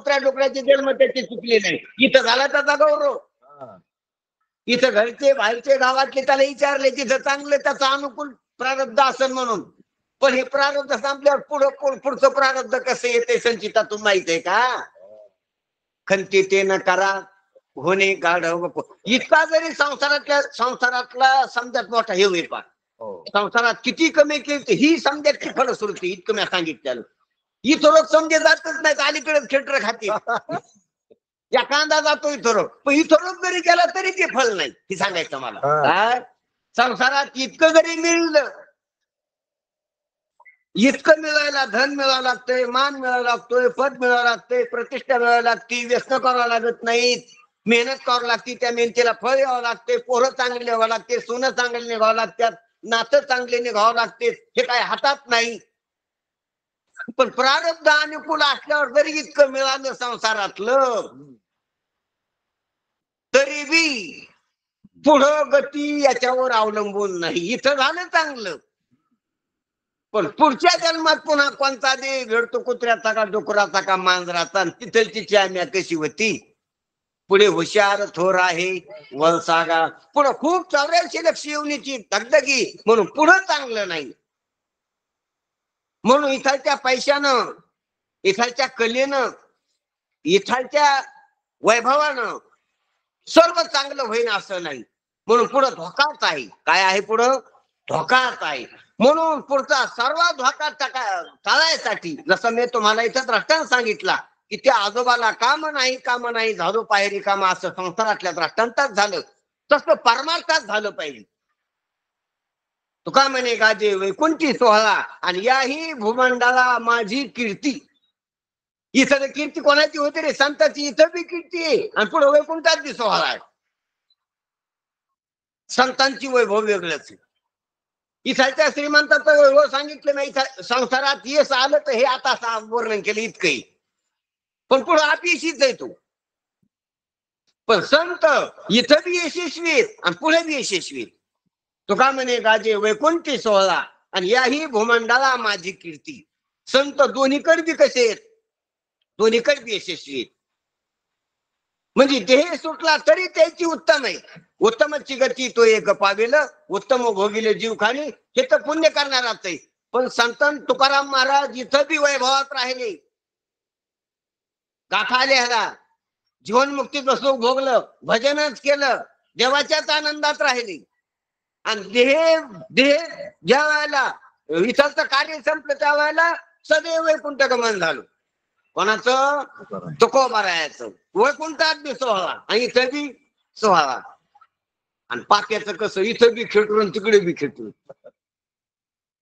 कुत्र्या डोकऱ्याचे जन्म त्याचे चुकले नाही. इथं झाला त्याचा गौरव. इथं घरचे बाहेरचे गावातले त्याला विचारले तिथं चांगलं त्याचं अनुकूल प्रारब्ध असेल म्हणून. पण हे प्रारब्ध संपल्यावर पुढचं प्रारब्ध कसं येते संचितातून माहित आहे का? खंती ते न करा होणे गाढव. इतका जरी संसारातला समजात मोठा हे होईल पा संसारात किती कमी केली ही समजाची फलश्रुती इतकं मी सांगितलं. इथं लोक समजे जातच नाहीत, अलीकडेच खेटर खाते. या कांदा जातो इथं पण इथं रोग जरी केला तरी ते फल नाही हे सांगायचं मला. संसारात इतकं जरी मिळलं, इतकं मिळायला धन मिळावं लागतंय, मान मिळावं लागतोय, पद मिळावं लागतंय, प्रतिष्ठा मिळावं लागते, व्यसन करावं लागत नाहीत, मेहनत करावं लागते, त्या मेहनतीला फळ यावं लागते, पोरं चांगली निघावं लागते, सोनं चांगले निघावं लागतात, नातं चांगले निघावं लागते. हे काय हातात नाही. पण प्रारब्ध अनुकूल असल्यावर जरी इतकं मिळालं संसारातलं तरी बी पुढं गती याच्यावर अवलंबून नाही. इथं झालं चांगलं पण पुढच्या जन्मात पुन्हा कोणता देव भेटतो, कुत्र्याचा का डुकराचा का मांजराचा, तिथलची चाम्या कशी होती. पुढे हुशार थोर आहे वळसागा, पुढे खूप 84 लक्ष येऊनची धगधगी म्हणून पुढं चांगलं नाही. म्हणून इथालच्या पैशानं, इथालच्या कलेनं, इथालच्या वैभवानं सर्व चांगलं होईन असं नाही. म्हणून पुढं धोकाच आहे. काय आहे पुढं? धोकाच आहे. म्हणून पुढचा सर्व धोका टाळायसाठी जसं मी तुम्हाला इथं दृष्टांत सांगितला की त्या आजोबाला काम नाही झालो पायरी काम असं संसारातल्या दृष्टांतात झालं, तसं परमार्थात झालं पाहिजे. तुका म्हणे गाजे वैकुंठी सोहळा आणि याही भूमंडळा माझी कीर्ती. इथं कीर्ती कोणाची होती रे? संतांची. इथं बी कीर्ती आहे आणि पुढे वैकुंठात बी सोहळा आहे. संतांची वैभव वेगळंच. इथालच्या श्रीमंताचं वैभव सांगितलं नाही. संसारात यश आलं तर हे आता वर्णन केलं इतकंही, पण पुढे अपयशीच आहे तो. पण संत इथं बी यशस्वी आहेत आणि पुढे बी यशस्वी. तुका म्हणे गाजे वैकुंठी सोहळा आणि याही भूमंडळा माझी कीर्ती. संत दोन्हीकडे बी कसे आहेत? दोन्हीकडे बी यशस्वी. म्हणजे देह सुटला तरी त्याची उत्तम आहे. उत्तमची गती तो एक पावेल, उत्तम भोगिले जीव खाणी. हे तर पुण्य करणाराच आहे. पण संत तुकाराम महाराज इथं बी वैभवात राहिले. गाथा आले ह्याला जीवनमुक्तीत बसलो, भोगलं, भजनच केलं, देवाच्याच आनंदात राहिले. आणि देह ज्या वेळेला विठ्ठलचं कार्य संपलं त्या वेळेला सदैव वैकुंठ गमन झालं. कोणाचं? तुकोबारायाचं. वैकुंठात बी सोहळा आणि इथं बी सोहळा. आणि पाक्याचं कसं? इथं बी खेटून तिकडे बी खेटून.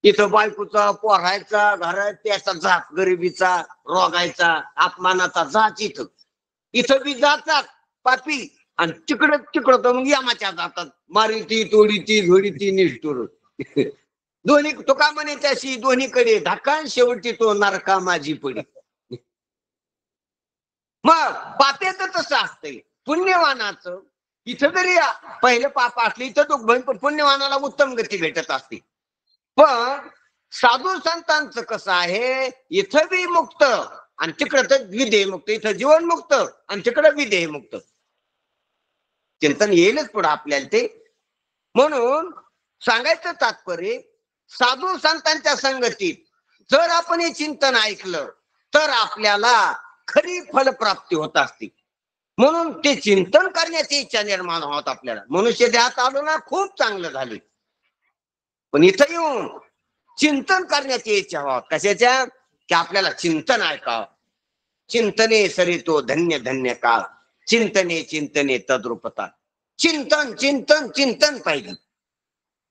इथं बायकोचा, पोरायचा, घरात त्याचा जात, गरिबीचा, रोगायचा, अपमानाचा जात. इथं बी जातात पापी आणि तिकडं तर मग यमाच्या जातात. मारीती, तोडीती, झोडीती, निष्ठुर. दोन्ही तुका म्हणे त्याशी दोन्हीकडे धाकान शेवटी तो नरका माझी पडी. मग पापेचं तसं असतंय. पुण्यवानाचं इथं जरी पहिलं पाप असलं इथं दुःख बहीण, पण पुण्यवानाला उत्तम गती भेटत असते. पण साधू संतांचं कसं आहे? इथं बी मुक्त आणि तिकडं तर विदेह मुक्त. इथं जीवन मुक्त आणि तिकडं विदेह मुक्त. चिंतन येईलच पुढे आपल्याला ते. म्हणून सांगायचं तात्पर्य, साधू संतांच्या संगतीत जर आपण हे चिंतन ऐकलं तर आपल्याला खरी फलप्राप्ती होत असते. म्हणून ते चिंतन करण्याची इच्छा निर्माण होत आपल्याला. मनुष्य देहात आलो ना, खूप चांगलं झाले. पण इथं येऊन चिंतन करण्याची इच्छा व्हावं. कशाच्या? की आपल्याला चिंतन ऐकावं. चिंतने सरितो धन्य धन्य काळ, चिंतने चिंतने तद्रूपता. चिंतन चिंतन चिंतन पाहिजे.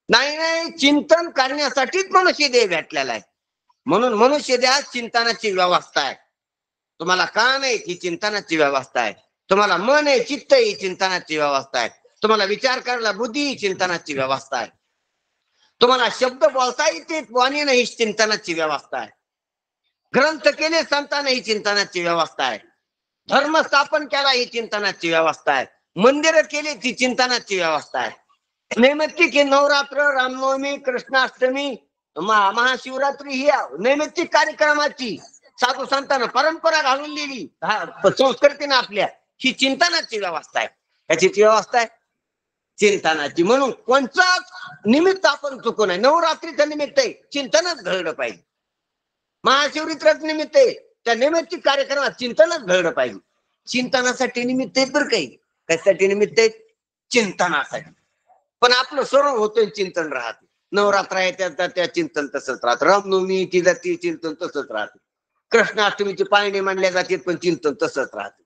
नाही चिंतन करण्यासाठीच मनुष्य देह भेटलेला आहे. म्हणून मनुष्य देहात चिंतनाची व्यवस्था आहे. तुम्हाला कान आहे ही चिंतनाची व्यवस्था आहे. तुम्हाला मन आहे, चित्त ही चिंतनाची व्यवस्था आहे. तुम्हाला विचार करायला बुद्धी ही चिंतनाची व्यवस्था आहे. तुम्हाला शब्द बोलता येते वाणी ही चिंतनाची व्यवस्था आहे. ग्रंथ केले संतांना ही चिंतनाची व्यवस्था आहे. धर्म स्थापन केला ही चिंतनाची व्यवस्था आहे. मंदिर केली ती चिंतनाची व्यवस्था आहे. नैमित्तिक हे नवरात्र, रामनवमी, कृष्णाष्टमी, महाशिवरात्री ही नैमित्तिक कार्यक्रमाची साधू संतांना परंपरा घालून दिली संस्कृतीने आपल्या, ही चिंतनाची व्यवस्था आहे. याची व्यवस्था आहे चिंतनाची. म्हणून कोणचाच निमित्त आपण चुकू नये. नवरात्रीचं निमित्त आहे, चिंतनच घडलं पाहिजे. महाशिवरात्रीचं निमित्त आहे, त्या निमित्त कार्यक्रमात चिंतनच घडलं पाहिजे. चिंतनासाठी निमित्त आहेत बरं काही. कशासाठी निमित्त आहेत? चिंतनासाठी. पण आपलं सर्व होतं चिंतन राहते. नवरात्र आहे त्या चिंतन तसंच राहत. रामनवमी ती जाती चिंतन तसंच राहते. कृष्णाष्टमीची पाळणे मांडल्या जाते पण चिंतन तसंच राहते.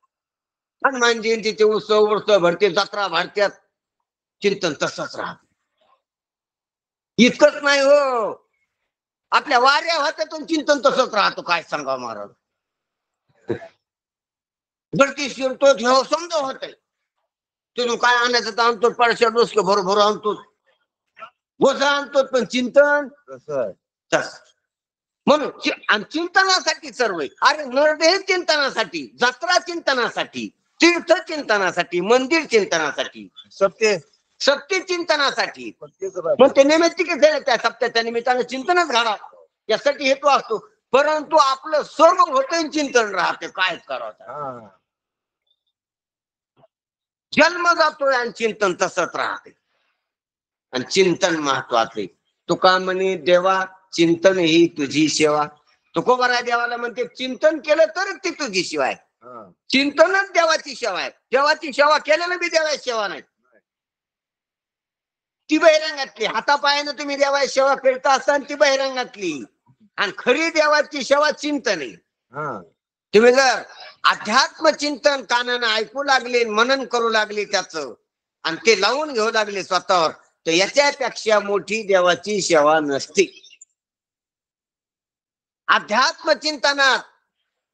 हनुमान जयंतीचे उत्सव भरते, जत्रा भरत्यात, चिंतन तसंच राहत. इतकंच नाही हो, आपल्या वाऱ्या होत्यातून चिंतन तसंच राहतो. काय सांगा महाराज, गडती शिरतो घेऊ समजा होत आहे. तिथून काय आणायचं तर आणतो, पडशा डोसके भरभर आणतो, गोसा आणतो, पण चिंतन तस. म्हणून चिंतनासाठी सर्व. अरे नरदेह चिंतनासाठी, जत्रा चिंतनासाठी, तीर्थ चिंतनासाठी, मंदिर चिंतनासाठी, सत्य चिंतनासाठी. मग ते निमित्त त्या सप्त्याच्या निमित्ताने चिंतनच घडा, यासाठी हेतू असतो. परंतु आपलं सर्व होतं चिंतन राहते. काय करावं, जन्म जातोय आणि चिंतन तसंच राहते. आणि चिंतन महत्वाचे. तुका म्हणे देवा चिंतन ही तुझी सेवा. तुकोबरा देवाला म्हणते चिंतन केलं तर ती तुझी सेवा आहे. चिंतनच देवाची सेवा आहे. देवाची सेवा केलेलं बी देवाची सेवा नाही, ती बहिरंगातली. हातापायानं तुम्ही देवाची सेवा करता असताना ती बहिरंगातली. आणि खरी देवाची सेवा चिंतन आहे. तुम्ही जर अध्यात्म चिंतन कानानं ऐकू लागले, मनन करू लागले त्याचं, आणि ते लावून घेऊ लागले स्वतःवर, तर याच्यापेक्षा मोठी देवाची सेवा नसते. अध्यात्म चिंतनात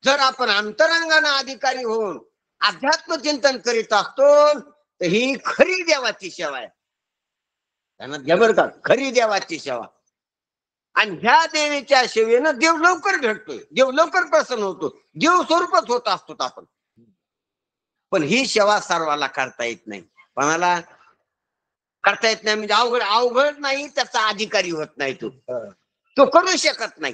जर आपण अंतरंगाने अधिकारी होऊन अध्यात्म चिंतन करीत असतो, तर ही खरी देवाची सेवा आहे. त्यांना घ्या बरं का, खरी देवाची सेवा. आणि ह्या देवीच्या सेवेनं देव लवकर भेटतोय, देव लवकर प्रसन्न होतो, देव स्वरूपच होत असतो आपण. पण ही सेवा सर्वाला करता येत नाही. कोणाला करता येत नाही म्हणजे अवघड नाही, त्याचा अधिकारी होत नाही, तो करू शकत नाही.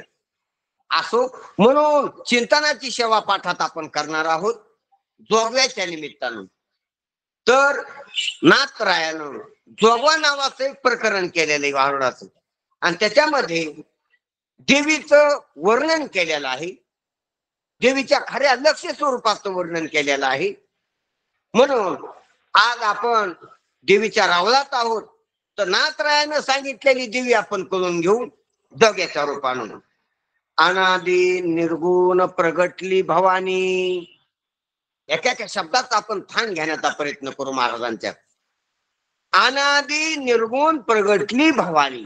असो, म्हणून चिंतनाची सेवा पाठात आपण करणार आहोत जोगव्याच्या निमित्तानं. तर नाथरायानं जोगवा नावाचं एक प्रकरण केलेलं आहे वारुळाचं, आणि त्याच्यामध्ये देवीचं वर्णन केलेलं आहे, देवीच्या खऱ्या लक्ष्य स्वरूपाचं वर्णन केलेलं आहे. म्हणून आज आपण देवीच्या रावळात आहोत, तर नाथरायानं सांगितलेली देवी आपण करून घेऊ जोग्याच्या रूपानं. अनादि निर्गुण प्रगटली भवानी. एका शब्दात आपण थान घेण्याचा प्रयत्न करू महाराजांच्या. अनादि निर्गुण प्रगटली भवानी.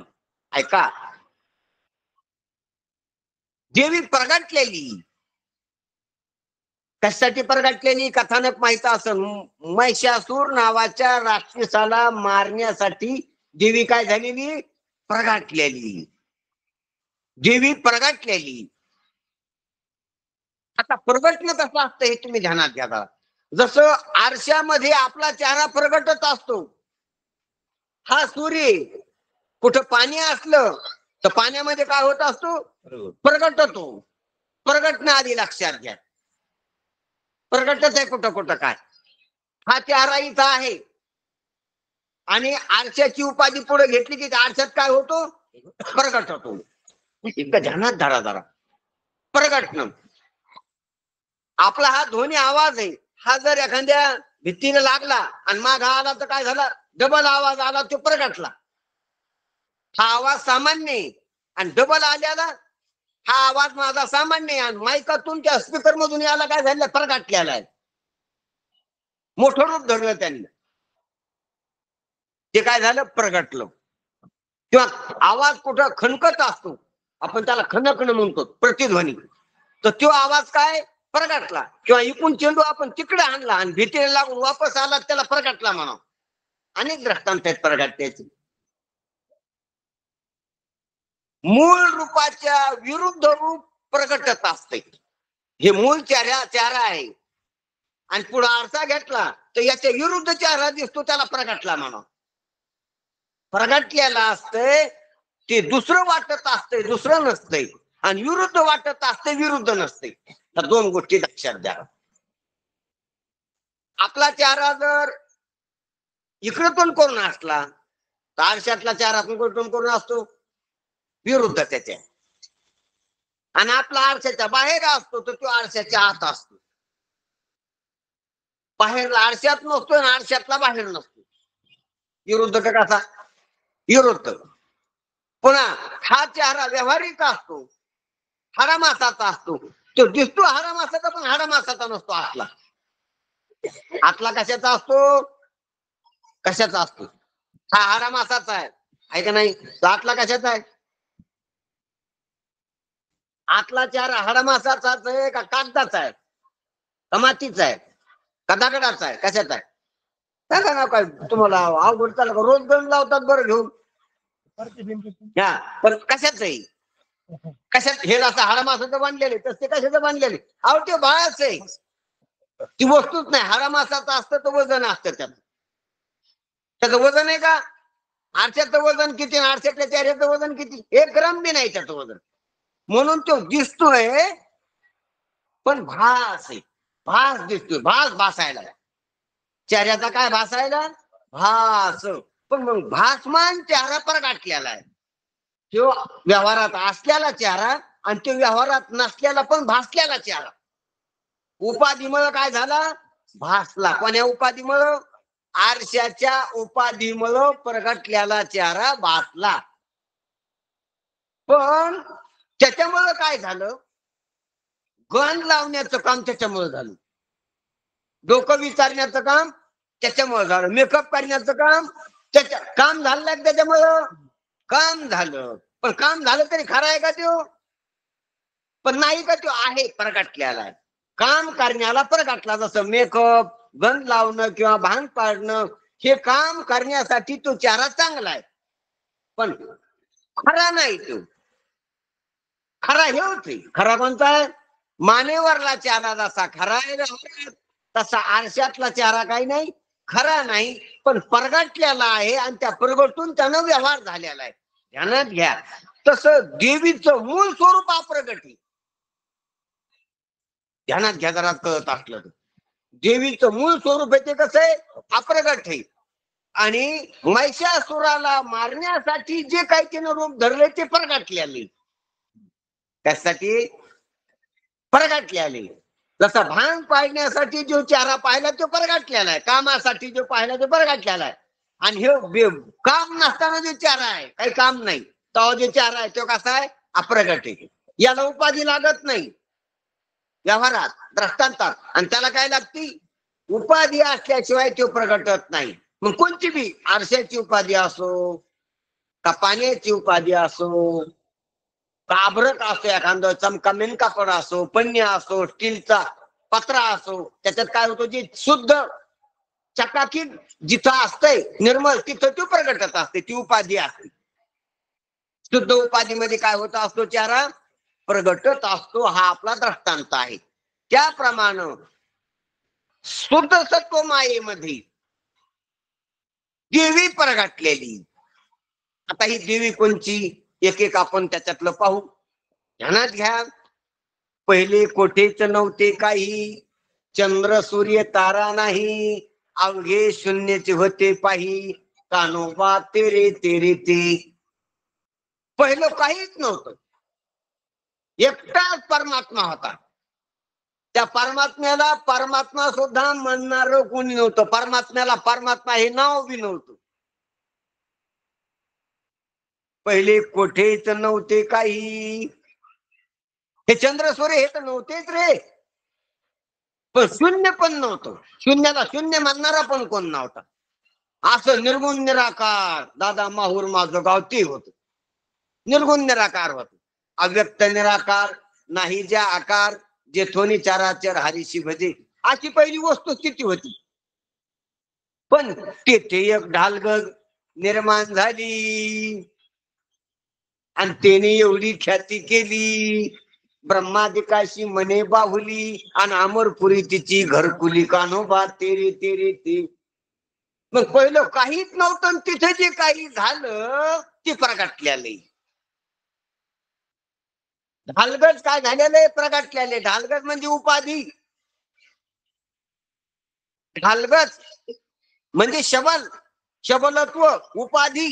ऐका, देवी प्रगटलेली. कशासाठी प्रगटलेली कथानक माहित असेल. महिषासूर नावाच्या राक्षसाला मारण्यासाठी देवी काय झालेली, प्रगटलेली. देवी प्रगटलेली. आता प्रगटणं कसं असतं हे तुम्ही ध्यानात घ्या. जसं आरशामध्ये आपला चेहरा प्रगटत असतो, हा सूर्य कुठं पाणी असलं तर पाण्यामध्ये काय होत असतो, प्रगटतो. प्रगटणं आधी लक्षात घ्या. प्रगटत आहे कुठं कुठं काय. हा चेहरा इथं आहे आणि आरशाची उपाधी पुढे घेतली की आरशात काय होतो, प्रगट होतो. इतकं ध्यानात धरा जरा. प्रगटणं. आपला हा ध्वनी आवाज आहे, हा जर एखाद्या भित्तीने लागला आणि मागा आला तर काय झाला, डबल आवाज आला, तो प्रगटला. हा आवाज सामान्य आहे आणि डबल आल्याला हा आवाज माझा सामान्य आहे, आणि माईकातून त्या स्पीकर मधून याला काय झालं, प्रगटलेला आहे. मोठं रूप धरलं त्यांनी, ते काय झालं, प्रगटलं. किंवा आवाज कुठं खणकत असतो, आपण त्याला खणकणं म्हणतो, प्रतिध्वनी, तर तो आवाज काय प्रगटला. किंवा इकून चेंडू आपण तिकडे आणला आणि भीतीला लागून वापस आला, त्याला प्रगटला म्हणा. अनेक दृष्टांत आहेत प्रगटण्याचे. मूळ रूपाच्या विरुद्ध रूप प्रगटत असते. हे मूळ चेहरा आहे आणि पुढे आरसा घेतला तर याच्या विरुद्ध चेहरा दिसतो, त्याला प्रगटला म्हणा. प्रगटलेला असतंय ते दुसरं वाटत असतंय, दुसरं नसतंय. आणि विरुद्ध वाटत असते, विरुद्ध नसते. तर दोन गोष्टी लक्षात द्या. आपला चेहरा जर इकडून करून असला तर आरशातला चेहरा कुठून करून असतो, विरुद्ध त्याच्या. आणि आपला आरशाच्या बाहेर असतो तर तो आरशाच्या आत असतो. बाहेर आरशात नसतो आणि आरशातला बाहेर नसतो. विरुद्ध का कसा? विरुद्ध. पुन्हा हा चेहरा व्यावहारिक असतो, हाडामासाचा असतो. तो दिसतो हाडामासाचा पण हाडामासाचा नसतो. आतला आतला कशाचा असतो? कशाचा असतो? हा हाडामासाचा आहे का नाही? तो आतला कशाचा आहे? आतला चेहरा हाडामासाचाच आहे का कागदाचा आहे का मातीचा आहे का दगडाचा आहे? कशाचा आहे? सांगा ना. काय तुम्हाला अवघड चाललं का? रोज गण लावतात बरं घेऊन. हा पण कशाच आहे? कशात? हे असं हाडामासाचं बांधलेले तसे कशाचं बांधलेले? अहो ते बाळच आहे, ती वस्तूच नाही. हाडामासाचं असतं तर वजन असतं त्याचं. त्याचं वजन आहे का? आरशाचं वजन किती? आरशातल्या चेहऱ्याचं वजन किती? 1 ग्राम बी नाही त्याचं वजन. म्हणून तो दिसतोय पण भास आहे. भास दिसतोय, भास भासायला. चेहऱ्याचा काय भासायला? भास. पण मग भासमान चेहरा प्रगटलेला आहे. तो व्यवहारात असलेला चेहरा आणि तो व्यवहारात नसलेला पण भासलेला चेहरा. उपाधीमुळे काय झाला? भासला. कोण्या उपाधीमुळं? आरशाच्या उपाधीमुळं प्रगटलेला चेहरा भासला. पण त्याच्यामुळं काय झालं? गण लावण्याचं काम त्याच्यामुळे झालं, डोकं विचारण्याचं काम त्याच्यामुळे झालं, मेकअप करण्याचं काम काम झालं त्याच्यामुळं काम झालं. पण काम झालं तरी खरं आहे का त्यो? पण नाही का? त्यो आहे प्रगटलेला आहे. काम करण्याला प्रगटला. जसं मेकअप, गण लावणं किंवा भांग पाडणं, हे काम करण्यासाठी तो चेहरा चांगला आहे, पण खरा नाही. तो खरा हे होते. खरा कोणता आहे? मानेवरला चेहरा जसा खरा आहे तसा आरशातला चेहरा काही नाही खरा नाही, पण प्रगटलेला आहे आणि त्या प्रगटून त्यानं व्यवहार झालेला आहे. ध्यानात घ्या. तसं देवीचं मूळ स्वरूप अप्रगट. ध्यानात घ्या जरा, कळत असलं तर. देवीचं मूळ स्वरूप आहे ते कसं आहे? अप्रगट आहे. आणि महिषासुराला मारण्यासाठी जे काही तिनं रूप धरले ते प्रगटलेले. त्यासाठी प्रगटलेले. जसा भांग पाडण्यासाठी जो चेहरा पाहिला तो प्रगटलेला आहे, कामासाठी जो पाहिला तो प्रगटलेला आहे. आणि हे काम नसताना जो चेहरा आहे, काही काम नाही, तो जो चेहरा आहे तो कसा आहे? अप्रगट आहे. याला उपाधी लागत नाही व्यवहारात, दृष्टांतात. आणि त्याला काय लागती? उपाधी असल्याशिवाय तो प्रगटत नाही. मग कोणती बी, आरशाची उपाधी असो का पाण्याची उपाधी असो, काबरट असो, एखादं चमकामेन कापड असो, पन्नी असो, स्टीलचा पत्रा असो, त्याच्यात काय होतं? जे शुद्ध चकाकीत जिथं असतंय निर्मल तिथं तो प्रगटत असते, ती उपाधी असते. शुद्ध उपाधीमध्ये काय होत असतो? चेहरा प्रगटत असतो. हा आपला दृष्टांत आहे. त्याप्रमाणे शुद्ध सत्व मायेमध्ये देवी प्रगटलेली. आता ही देवी कोणची? एक एक आपण त्याच्यातलं पाहू. ध्यानात घ्या. पहिले कोठेच नव्हते काही, चंद्र सूर्य तारा नाही, अवघे शून्यचे होते पाही, कानोबा तेरे तेरे ते. पहिलं काहीच नव्हतं, एकटाच परमात्मा होता. त्या परमात्म्याला परमात्मा सुद्धा म्हणणार कोणी नव्हतं. परमात्म्याला परमात्मा हे नाव बी नव्हतं. पहिले कोठेच नव्हते काही. हे चंद्र सूर्य हे तर नव्हतेच रे. पण शून्य पण नव्हतं. शून्याला शून्य म्हणणारा पण कोण नव्हता. असं निर्गुण निराकार. दादा माहूर माझं गाव ते होत. निर्गुण निराकार होत. अव्यक्त निराकार, नाही ज्या आकार, जेथोनी चाराचर हरीशी भजे, अशी पहिली वस्तुस्थिती होती. पण तेथे एक ढालगग निर्माण झाली आणि त्याने एवढी ख्याती केली, ब्रह्मादिकाशी मने बाहुली आणि अमरपुरी तिची घरकुली, कान्होबा तेरे तेरे ते. मग पहिलं काहीच नव्हतं, तिथे जे काही झालं ते प्रगटलेलं. ढालगज काय झालेलं प्रगटलेले. ढालगज म्हणजे उपाधी. ढालगज म्हणजे शबल, शबलत्व, उपाधी.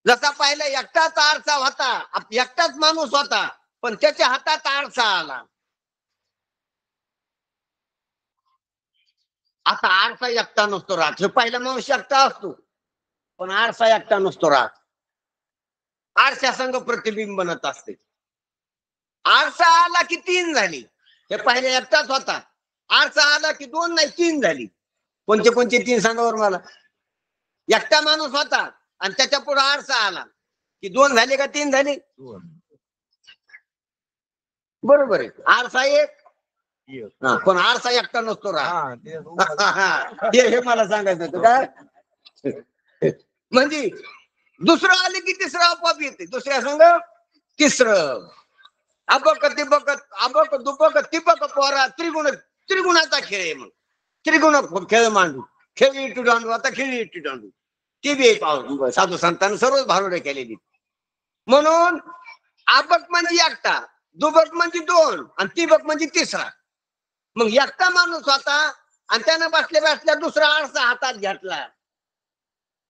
जसा पाहिलं एकटाच आरसा होता, एकटाच माणूस होता, पण त्याच्या हातात आरसा आला. आता आरसा एकटा नसतो राहत. हे पहिला माणूस एकटा असतो, पण आरसा एकटा नसतो राहत. आरसा संघ प्रतिबिंब बनत असते. आरसा आला की तीन झाली. हे पहिले एकटाच होता. आरसा आला की दोन नाही तीन झाली. कोणते कोणते तीन सांगावर मला. एकटा माणूस होता आणि त्याच्या पुढे आरसा आला की दोन झाले का तीन झाले. बरोबर आहे. आरसा एक, पण आरसा एकटा नसतो राहत. हे मला सांगायचं होतं का. म्हणजे दुसरं आले की तिसरं आपोआप येते. दुसऱ्या संघ तिसरं. अबक तिबक अबक दुबक तिबक पोरा त्रिगुण. त्रिगुणाचा खेळ आहे. मग त्रिगुण खेळ मांडू. खेळी इटू दांडू. आता खेळी इटू दांडू. ती बी साधू संतांनी सर्वच भारुडे केलेली. म्हणून आबक म्हणजे एकटा, दुबक म्हणजे दोन आणि तिबक म्हणजे तिसरा. मग एकटा माणूस होता आणि त्यानं बसल्या बसल्या दुसरा आरसा हातात घेतला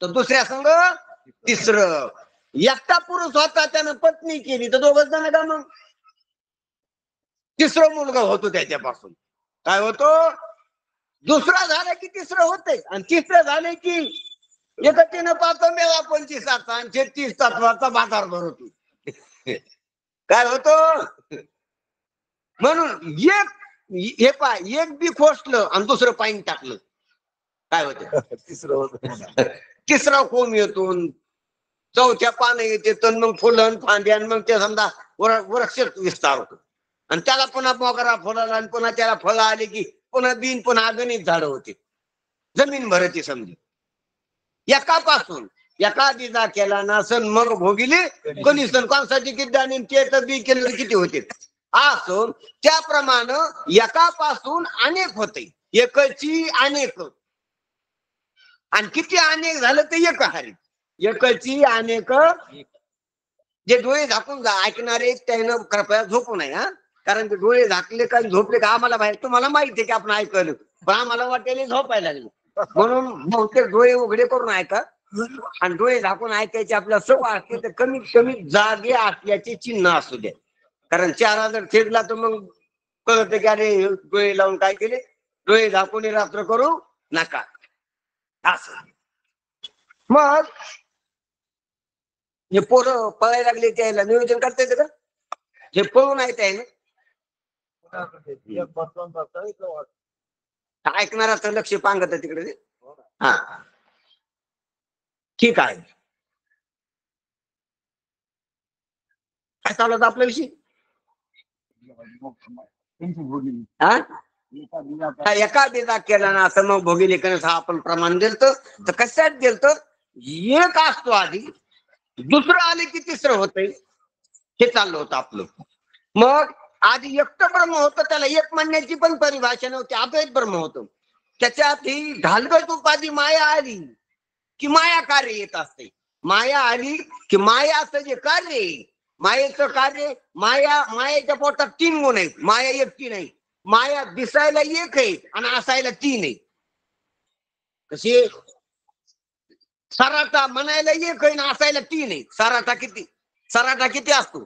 तर दुसऱ्या संघ तिसरं. एकटा पुरुष होता त्यानं पत्नी केली तर दोघच जण का मग तिसरं मुलगा होतो त्याच्यापासून. काय होतो. दुसरा झाला की तिसरं होते आणि तिसरं झाले की एकटीनं पाहतो मेळा 25चा आणि 33 तत्वाचा बाजार भरतो. काय होतो. म्हणून एक हे पाय एक बी खोसलं आणि दुसरं पाणी टाकलं काय होतं. तिसरं होत. तिसरा कोंब येतो. चौथ्या पानं येते तर मग फुलं फांद्या मग ते समजा वृक्ष विस्तार होतो. आणि त्याला पुन्हा मोगरा फुलाला आणि पुन्हा त्याला फळं आली की पुन्हा बिन पुन्हा अगणित झाडं होते. जमीन भरती समजी. एकापासून एका दिजा केला नासन मग भोगिले कनिसन. कणसाची किती आणि ते तर बी केलं किती होते. असो त्याप्रमाणे एकापासून अनेक होते. एकची अनेक आणि किती अनेक झालं ते एक हारी. एकची अनेक. जे डोळे झाकून ऐकणारे त्यानं कृपया झोपू नये. हा कारण ते डोळे झाकले का झोपले का आम्हाला बाहेर तुम्हाला माहिती आहे की आपण ऐकलं पण आम्हाला वाटेल झोपायला लागले. म्हणून बहुतेक डोळे उघडे करून ऐका आणि डोळे झाकून ऐकायचे आपल्या सवय असते तर कमीत कमी जागे असल्याचे चिन्ह असू द्या. कारण चेहरा जर थेटला तर मग कळत की अरे डोळे लावून काय केले. डोळे झाकून रात्र करू नका असं. मग हे पोरं पळायला लागले त्याला नियोजन करता येतं का. हे पळून आहे त्याने ऐकणाराचं लक्ष पांगत तिकडे. हा ठीक आहे. काय चालू होतं आपल्या विषयी. एका बेदा केला ना असं मग भोगी लेखन आपण प्रमाण दिलत तर कशात दिलत. एक असतो आधी दुसरं आले की तिसरं होतंय. हे चाललं होतं आपलं. मग आधी एकटं ब्रह्म होतं त्याला एक म्हणण्याची पण परिभाषा नव्हती. अद्वैत ब्रह्म होतं. त्याच्यात ही ढालगज उपाधी माया आली की माया कार्य येत असते. माया आली की मायाचं जे कार्य आहे मायेचं कार्य. मायेच्या पोटात 3 गुण आहेत. माया एकटी नाही. माया दिसायला एक आहे आणि असायला 3 आहे. कशी सराटा म्हणायला एक आहे ना असायला 3 आहे. सराटा किती असतो.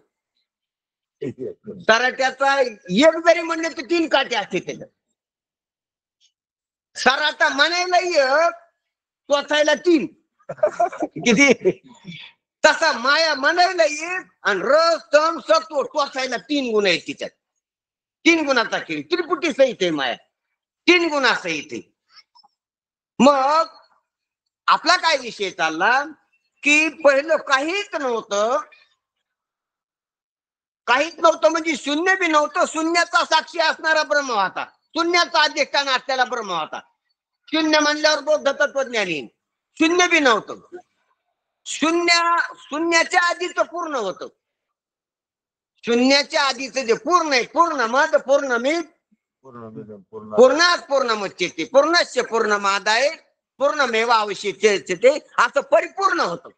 सराट्याचा एक जरी म्हणले तर 3 काटे असते त्याच्यात. सराटा म्हणायला एक टोचायला 3 किती. तसा माया म्हणायला एक आणि रस तम सत्व टोचायला 3 गुण आहेत तिच्यात. 3 गुणाचा खेळ. त्रिपुटी सहित आहे माया. 3 गुणा सहित आहे. मग आपला काय विषय चालला की पहिलं काहीच नव्हतं. काहीच नव्हतं म्हणजे शून्य बी नव्हतं. शून्याचा साक्षी असणारा ब्रह्म होता. शून्याचा अधिष्ठान असलेला ब्रह्म होता. शून्य म्हणल्यावर बौद्ध तत्वज्ञानी. शून्य बी नव्हतं. शून्याच्या आधीच पूर्ण होतं. शून्याच्या आधीच जे पूर्ण आहे. पूर्ण मद पूर्ण मी पूर्णात पूर्णमुच्यते पूर्णस्य पूर्णमादाय पूर्णमेव अवशिष्यते असं परिपूर्ण होतं.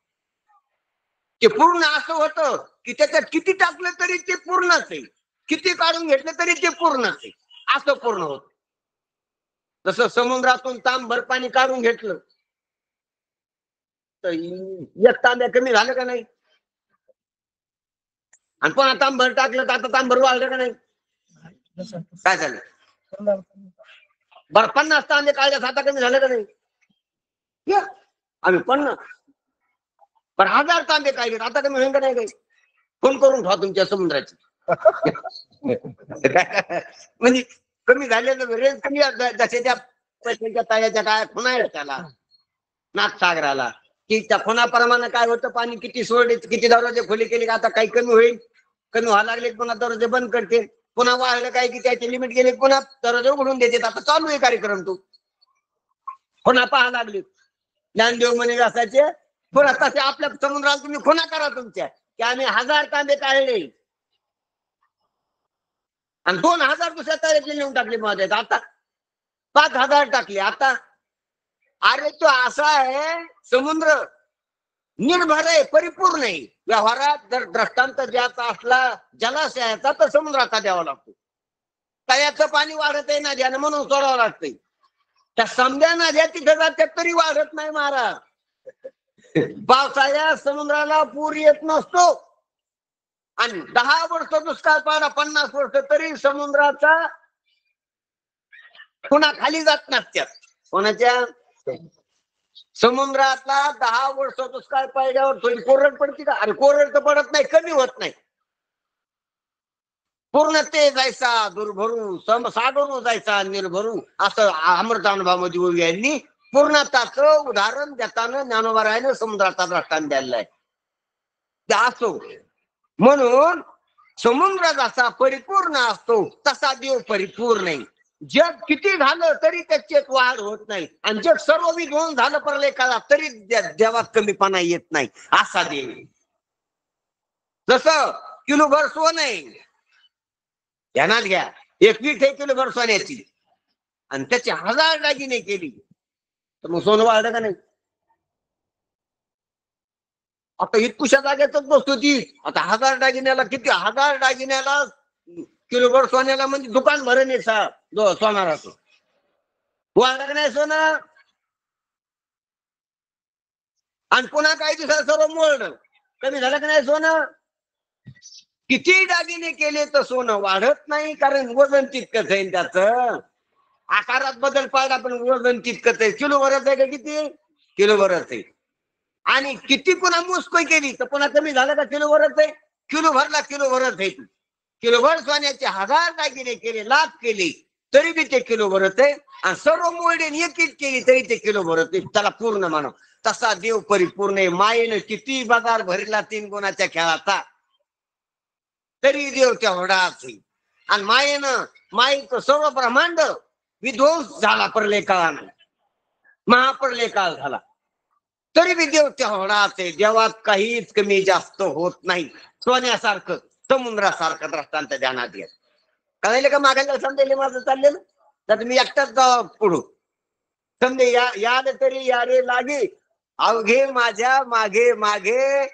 ते पूर्ण असं होतं की त्याच्यात किती टाकलं तरी ते पूर्णच आहे, किती काढून घेतलं तरी ते पूर्णच आहे, असं पूर्ण होत. जसं समुद्रातून तांबभर पाणी काढून घेतलं तर एक तांब्या कमी झालं का नाही, आणि पुन्हा तांबभर टाकलं तर आता तांबभर वाढलं का नाही, काय झालं? बरं 50 तांबे काढल्यास आता कमी झालं का नाही? आम्ही 50 पण 1000 तांबे काढले आता कमी होईल का नाही? काही फोन करून ठेवा तुमच्या समुद्राची. म्हणजे कमी झालेलं रेंज कमी जसे त्या पैशांच्या तायाच्या काय खुणा आहे त्याला नाथसागराला, की त्या खुणाप्रमाणे काय होतं, पाणी किती सोडले, किती दरवाजे खुले केले का आता काही कमी होईल, कमी व्हायला लागले पुन्हा दरवाजे बंद करते, पुन्हा वाढलं काय की त्याचे लिमिट गेले पुन्हा दरवाजे उघडून देते. आता चालू आहे कार्यक्रम तो, पुन्हा पाहा लागले ज्ञानदेव म्हणे असायचे पुन्हा तसे आपल्या समुद्राला तुम्ही खुणा करा तुमच्या की आम्ही 1000 तांबे काढले आणि 2000 दुसऱ्या तारेतले नेऊन टाकले मध्ये, आता 5000 टाकले. आता अरे तो असा आहे समुद्र निर्भर आहे, परिपूर्ण आहे. व्यवहारात जर दृष्टांत द्यायचा असला जलाशयाचा तर समुद्राचा द्यावा लागतो. तळ्याचं पाणी वाढत आहे नद्यानं म्हणून सोडावं लागतंय. त्या समजा नद्या तिथे जात्यात तरी वाढत नाही महाराज. पावसाळ्यात समुद्राला पूर येत नसतो आणि 10 वर्ष दुष्काळ पडला 50 वर्ष तरी समुद्राचा पुन्हा खाली जात नसत्यात. कोणाच्या समुद्रातला 10 वर्ष दुष्काळ पडल्यावर थोडी कोरड पडते का? अरे कोरड तर पडत नाही, कमी होत नाही, पूर्ण ते जायचा दुर्भरू सागरू जायचा निर्भरू, असं अमृतानुभवामध्ये ओवी यांनी पूर्णताचं उदाहरण देताना ज्ञानोबा समुद्राचा दृष्टांत द्यायला आहे. असो म्हणून समुद्र जसा परिपूर्ण असतो तसा देव परिपूर्ण नाही. जग किती झालं तरी त्याची वाढ होत नाही आणि जग सर्व विध्वंस झालं परलेखाला तरी देवात कमीपणा येत नाही असा देव. जसं किलोभर सोनं आहे, ध्यानात घ्या, 21 किलोभर सोन्याची आणि त्याची 1000 दागिने केली तर मग सोनं वाढलं का नाही? आता इतकुशा जागेतच बसतो ती, आता 1000 दागिन्याला किती, 1000 दागिन्याला किलोभर सोन्याला म्हणजे दुकान भरण आहे सोनाराचं. वाढलं का नाही सोनं? आणि पुन्हा काही दिवसात सर्व मोडलं, कमी झालं का नाही सोनं? किती दागिने केले तर सोनं वाढत नाही, कारण वजन तितकंच आहे त्याचं. आकारात बदल पाहिला पण वजन तितकंच आहे. किलो भरत आहे का किती? किलो भरत आहे. आणि किती पुन्हा मुस्कोई केली तर पुन्हा कमी झालं का? किलो भरत आहे. किलो भरला किलो भरत आहे. किलोभर सोन्याचे 1000 दागिने केले, लाख केले तरी बी ते किलो भरत आहे. आणि सर्व मोल्डेन एक एक केली तरी ते किलो भरत आहे. त्याला पूर्ण मानव. तसा देव परिपूर्ण आहे. मायेनं किती बाजार भरला 3 गुणाच्या खेळाचा तरी देव तेवढा असेल. आणि मायेचं सर्व ब्रह्मांड विध्वंस झाला परले काळानं, महाप्रलय काळ झाला तरी बी देव तेवढा असेल. देवात काहीच कमी जास्त होत नाही. सोन्यासारखं समुद्रासारखं दृष्टांत ध्यानात घ्या. कळायलं का? मागायला समजेल माझं चाललेलं तर मी एकटाच पुढू समजे याद तरी यारे लागे अवघे माझ्या मागे मागे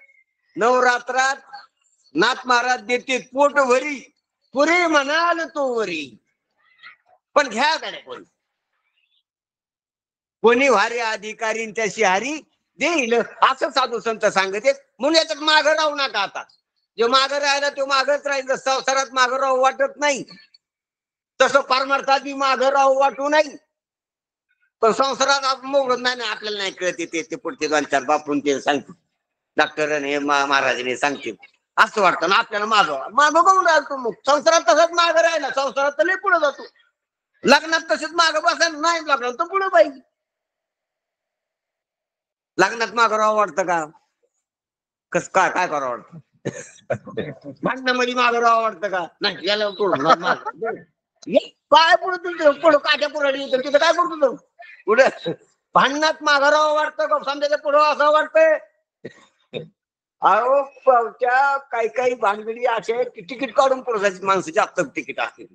नवरात्रात नाथ महाराज देते पोट भरी पुरे म्हणाल तो वरी. पण घ्या गाड्या कोणी वारे अधिकारी त्याशी हारी देईल असं साधू संत सांगते. म्हणून याच्यात मागं राहू नका. आता जो मागं राहिला तो मागच राहील. संसारात मागं राहू वाटत नाही तसं परमार्थात बी मागं राहू वाटू नाही. पण संसारात मोगत नाही, आपल्याला नाही कळते ते पुढचे 2-4 बापरून ते सांगते डॉक्टर हे महाराजांनी सांगते असं वाटतं ना आपल्याला. मागं बघून राहतो मग संसारात तसंच मागं राहिला. संसारात तर लय पुढे जातो. लग्नात तसेच मागं बसायला नाही, लग्नात तर पुढे पाहिजे. लग्नात मागं राहावं वाटतं का? कस काय काय करावं वाटतं? भांडणामध्ये मागं राहावं वाटतं का? नाही. याला काय पुढे तुझं पुढं काट्या पुढे तिथं काय करतो तो पुढे भांडणात मागं राहावं वाटतं का? समजायचं पुढं असं वाटतंय. अहो पावच्या काही भानगडी अशा तिकीट काढून पुढे माणसं जास्त तिकीट असते.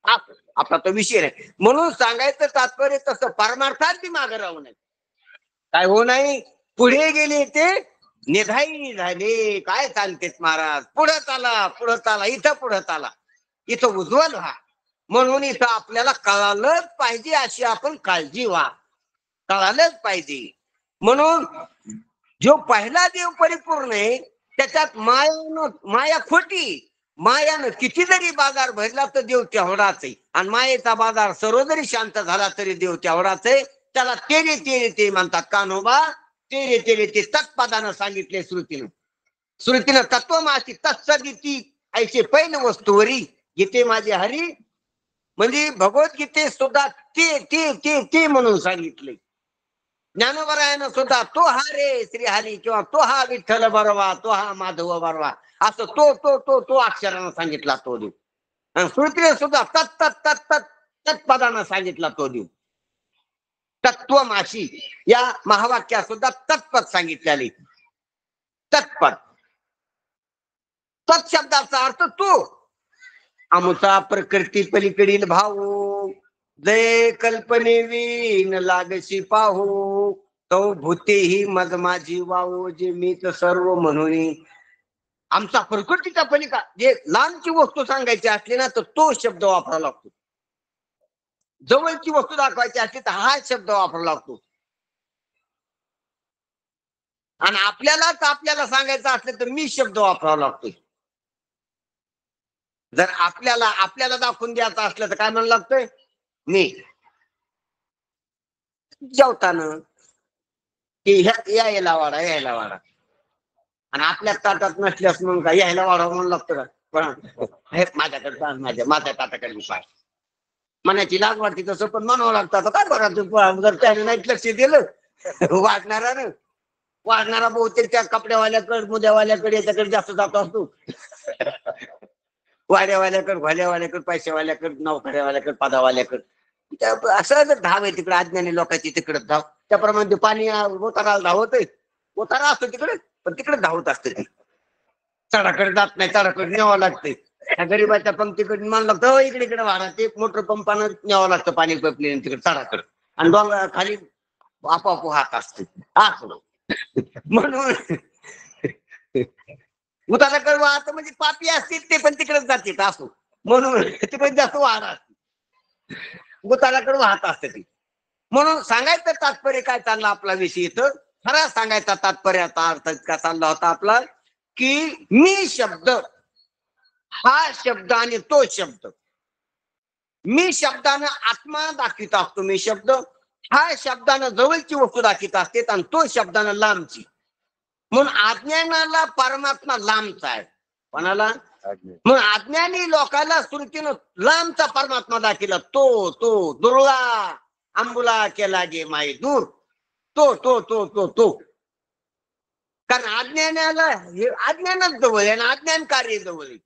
आपला तो विषय नाही. म्हणून सांगायचं तात्पर्य तसं परमार्थात बी मागं राहू नये. काय हो नाही पुढे गेले ते निधाई झाले. काय सांगतेत महाराज, पुढं चाला इथं पुढं चाला, इथं उज्ज्वल व्हा. म्हणून इथं आपल्याला कळालंच पाहिजे, अशी आपण काळजी व्हा, कळालंच पाहिजे. म्हणून जो पहिला देव परिपूर्ण आहे त्याच्यात माया खोटी. मायानं किती जरी बाजार भरला तर देव तेवढाच आहे. आणि मायेचा बाजार सर्व जरी शांत झाला तरी देव तेवढाच आहे. त्याला तेरे तेरे ते म्हणतात. कान्होबा तेरे तेरे ते तत्पदानं सांगितले श्रुतीनं तत्वमासी तत्सदिती ऐसे पैन वस्तूवरी गीते माझे हरी. म्हणजे भगवद्गीतेत सुद्धा ते ते ते ते म्हणून सांगितले. ज्ञानोबरायानं सुद्धा तो हा रे श्रीहरी किंवा तो हा विठ्ठल बरवा, तो हा माधव बरवा, असं तो तो तो तो अक्षरानं सांगितला तो देव. आणि श्रुतीने सुद्धा तत् तत् तत् तत् तत्पदानं सांगितला तो देव. तत्वमाशी या महावाक्यात सुद्धा तत्पद सांगितलेले. तत्पद तत् शब्दाचा अर्थ तो. अमुचा प्रकृती पलीकडील भाऊ, जय कल्पने विन लागशी पाहू, तो भूतेही मग माझी वाहू, जे मीच सर्व म्हणून. आमचा प्रकृतीचा पलीका जे लांबची वस्तू सांगायची असली ना तर तो शब्द वापरावा लागतो. जवळची वस्तू दाखवायची असली तर हा शब्द वापरावा लागतो. आणि आपल्याला सांगायचं असलं तर मी शब्द वापरावा लागतोय. जर आपल्याला दाखवून द्यायचं असलं तर काय म्हणू लागतोय, मी. जेवताना की यायला वाढा आणि आपल्या ताटात नसल्यास मग काय यायला वाढावं म्हणून लागतं का? पण माझ्या ताटाकडे पाय मनाची लाग वाटते तसं पण म्हणावं लागतं. काय बरं जर त्याने नाही लक्ष दिलं वाढणारा बहुतेक त्या कपड्यावाल्याकडे मुद्यावाल्याकडे याच्याकडे जास्त जात असतो. वाड्यावाल्याकडे भाल्यावाल्याकडे पैशावाल्याकडे नोकऱ्यावाल्याकडे पदावाल्याकडे असं धाव आहे तिकडे. अज्ञानी लोकांची तिकडे धाव. त्याप्रमाणे पाणी उताराला धावत आहे. उतारा असतो तिकडे पण तिकडे धावत असते ती. चढाकडे जात नाही, चढाकडे न्यावं लागते. त्या गरीबाच्या पंक्तीकडे मान लागतं इकडे इकडे वाढा. ते मोटर पंपानं न्यावं लागतं पाणी पाईपलाईन तिकडे चढाकडे. आणि डोंगर खाली आपोआप वाहत असते असं. म्हणून उताराकडे वाहत म्हणजे पापी असतील ते पण तिकडेच जाते असो. म्हणून तिकडे जास्त वाहत असते, उताराकडे वाहत असते ती. म्हणून सांगायचं तात्पर्य काय चालला आपला विषय इथं. खरा सांगायचा तात्पर्याचा अर्थ का चालला होता आपला की मी शब्द, हा शब्द आणि तो शब्द. मी शब्दानं आत्मा दाखवित असतो. मी शब्द हा शब्दानं जवळची वस्तू दाखवित असते आणि तो शब्दानं लांबची. म्हणून अज्ञानाला परमात्मा लांबचा आहे. कोणाला? मग अज्ञानी लोकांना श्रुतीनं लांबचा परमात्मा दाखविला. तो तो दुर्ला आंबुला केला गे माई दूर. तो तो तो तो तो कारण अज्ञानच जवळ आहे आणि अज्ञान कार्य जवळ आहे.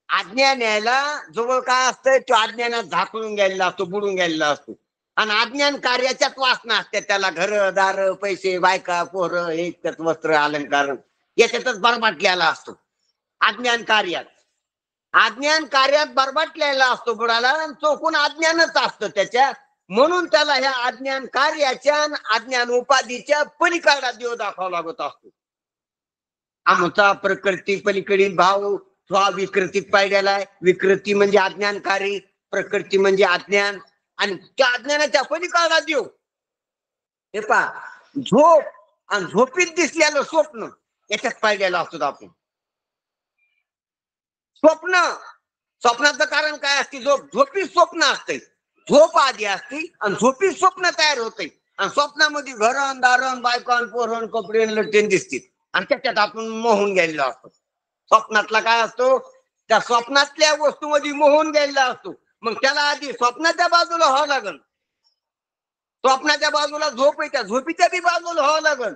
अज्ञानाला जवळ काय असतं, तो अज्ञानात झाकळून गेलेला असतो, बुडून गेलेला असतो. आणि अज्ञान कार्याच्याच वासना असते. त्याला घर दार पैसे बायका पोरं हे वस्त्र अलंकार याच्यातच बरबाटलेला असतो. अज्ञान कार्यात बरबाटलेला असतो बुडाला. आणि चोखून अज्ञानच असतं त्याच्या. म्हणून त्याला ह्या अज्ञान कार्याच्या अज्ञान उपाधीच्या पलीकडा देव दाखवावा लागत असतो. आमचा प्रकृती पलीकडील भाव विकृतीत पाहिलेला आहे. विकृती म्हणजे अज्ञानकारी, प्रकृती म्हणजे अज्ञान आणि त्या अज्ञानाच्या पलीकडा देव. हे पहा झोप आणि झोपीत दिसलेलं स्वप्न याच्यात पाहिलेलं असतो आपण. स्वप्नाचं कारण काय असते? झोपीत स्वप्न असते. झोप आधी असते आणि झोपीत स्वप्न तयार होते. आणि स्वप्नामध्ये घरण दारण बायकान पोरण कपडे लटकेन दिसतील आणि त्याच्यात आपण मोहून गेलेलो असतो. स्वप्नातला काय असतो? त्या स्वप्नातल्या वस्तूमध्ये मोहून गेलेला असतो. मग त्याला आधी स्वप्नाच्या बाजूला व्हावं लागल. स्वप्नाच्या बाजूला झोप आहे, त्या झोपीच्या बी बाजूला व्हावं लागल.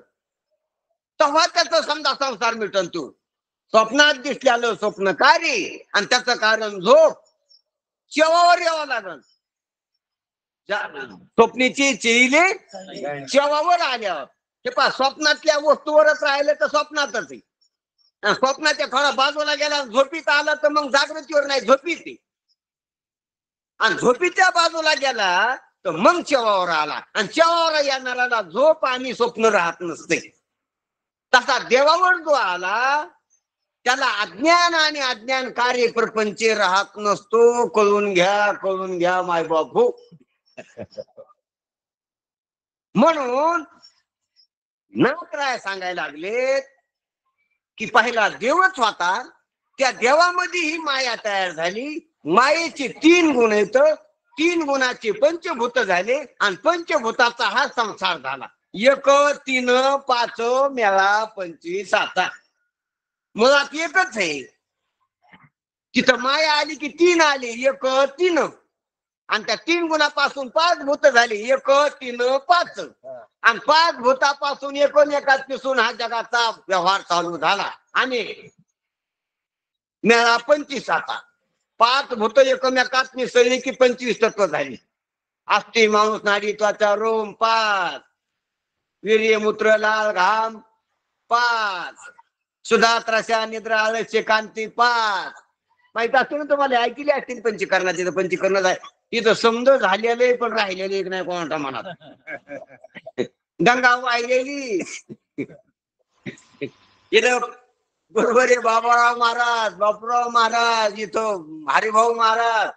तेव्हा त्याचा समजा संसार मिटल. तू स्वप्नात दिसलेलं स्वप्न कार्य आणि त्याचं कारण झोप शेवावर यावं लागल. स्वप्नीची चिले शेवावर आल्यावर हे पहा स्वप्नातल्या वस्तूवरच राहिलं तर स्वप्नातच आहे. स्वप्नाच्या थोडा बाजूला गेला झोपीत आला तर मग जागृतीवर नाही, झोपीत. आणि झोपीच्या बाजूला गेला तर मग शेवावर आला. आणि शेवावर येणाऱ्याला झोप आणि स्वप्न राहत नसते. तसा देवावर जो आला त्याला अज्ञान आणि अज्ञान कार्य प्रपंच राहत नसतो. कळून घ्या माय बापू. म्हणून नाथराय सांगायला लागले की पहिला देवच होता, त्या देवामध्ये ही माया तयार झाली. मायेचे 3 गुण आहेत, 3 गुणाचे पंचभूत झाले आणि पंचभूताचा हा संसार झाला. 1 3 5 मेळा 25 7. मुळात एकच आहे. तिथं माया आली की 3 आले, 1 3, आणि त्या 3 गुणापासून 5 भूत झाली, 1 3 5, आणि 5 भूतापासून एकाच पिसून हा जगाचा व्यवहार चालू झाला. आणि मेळा 25 आता 5 भूत एकमेकात मिसळली की 25 तत्व झाली. अस्थि माणूस नाडी त्वचा रोम 5, वीर्य मूत्र लाल घाम 5, सुधा त्रशा निद्रा आळस्य कांती 5. माहित असतो ना तुम्हाला, ऐकली असतील पंचकरणाचे. पंचकरण तिथं समज झालेले पण राहिलेले नाही कोणाच्या मनात. गंगा वाहिलेली इथं बरोबर आहे. बापूराव महाराज इथं, हरिभाऊ महाराज,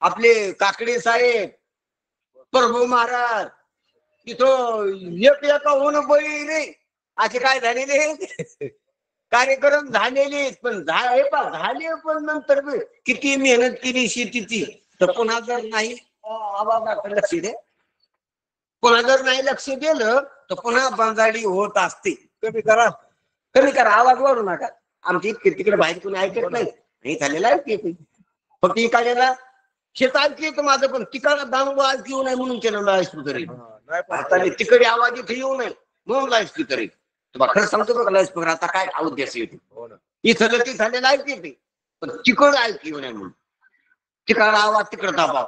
आपले काकडे साहेब, प्रभू महाराज, तिथं एका होऊन बळी रे असे काय झालेले कार्यक्रम झालेले. पण झाले पण नंतर किती मेहनत केली शेतीची, तर पुन्हा जर नाही लक्ष दे, पुन्हा जर नाही लक्ष दिलं तर पुन्हा बंजाडी होत असते. कमी करा आवाज वाढू नका. आमची इतके तिकडे बाहेर कोणी ऐकत नाही झालेला ऐकते. फक्त इकडे शेत ऐकली तर माझं, पण तिकडे दांगो ऐकू येऊ नये म्हणून केलं लाईस्पीकर. तिकडे आवाज इथे येऊ नये म्हणून लाईस्पीकर. तुम्हाला खरं सांगतो बघा, लाईस्पीकर आता काय उद्देश येते. इथं ती झालेला ऐकू येते, पण तिकड ऐकू येऊ नये म्हणून तिकडे आवाज तिकडे दाबाव.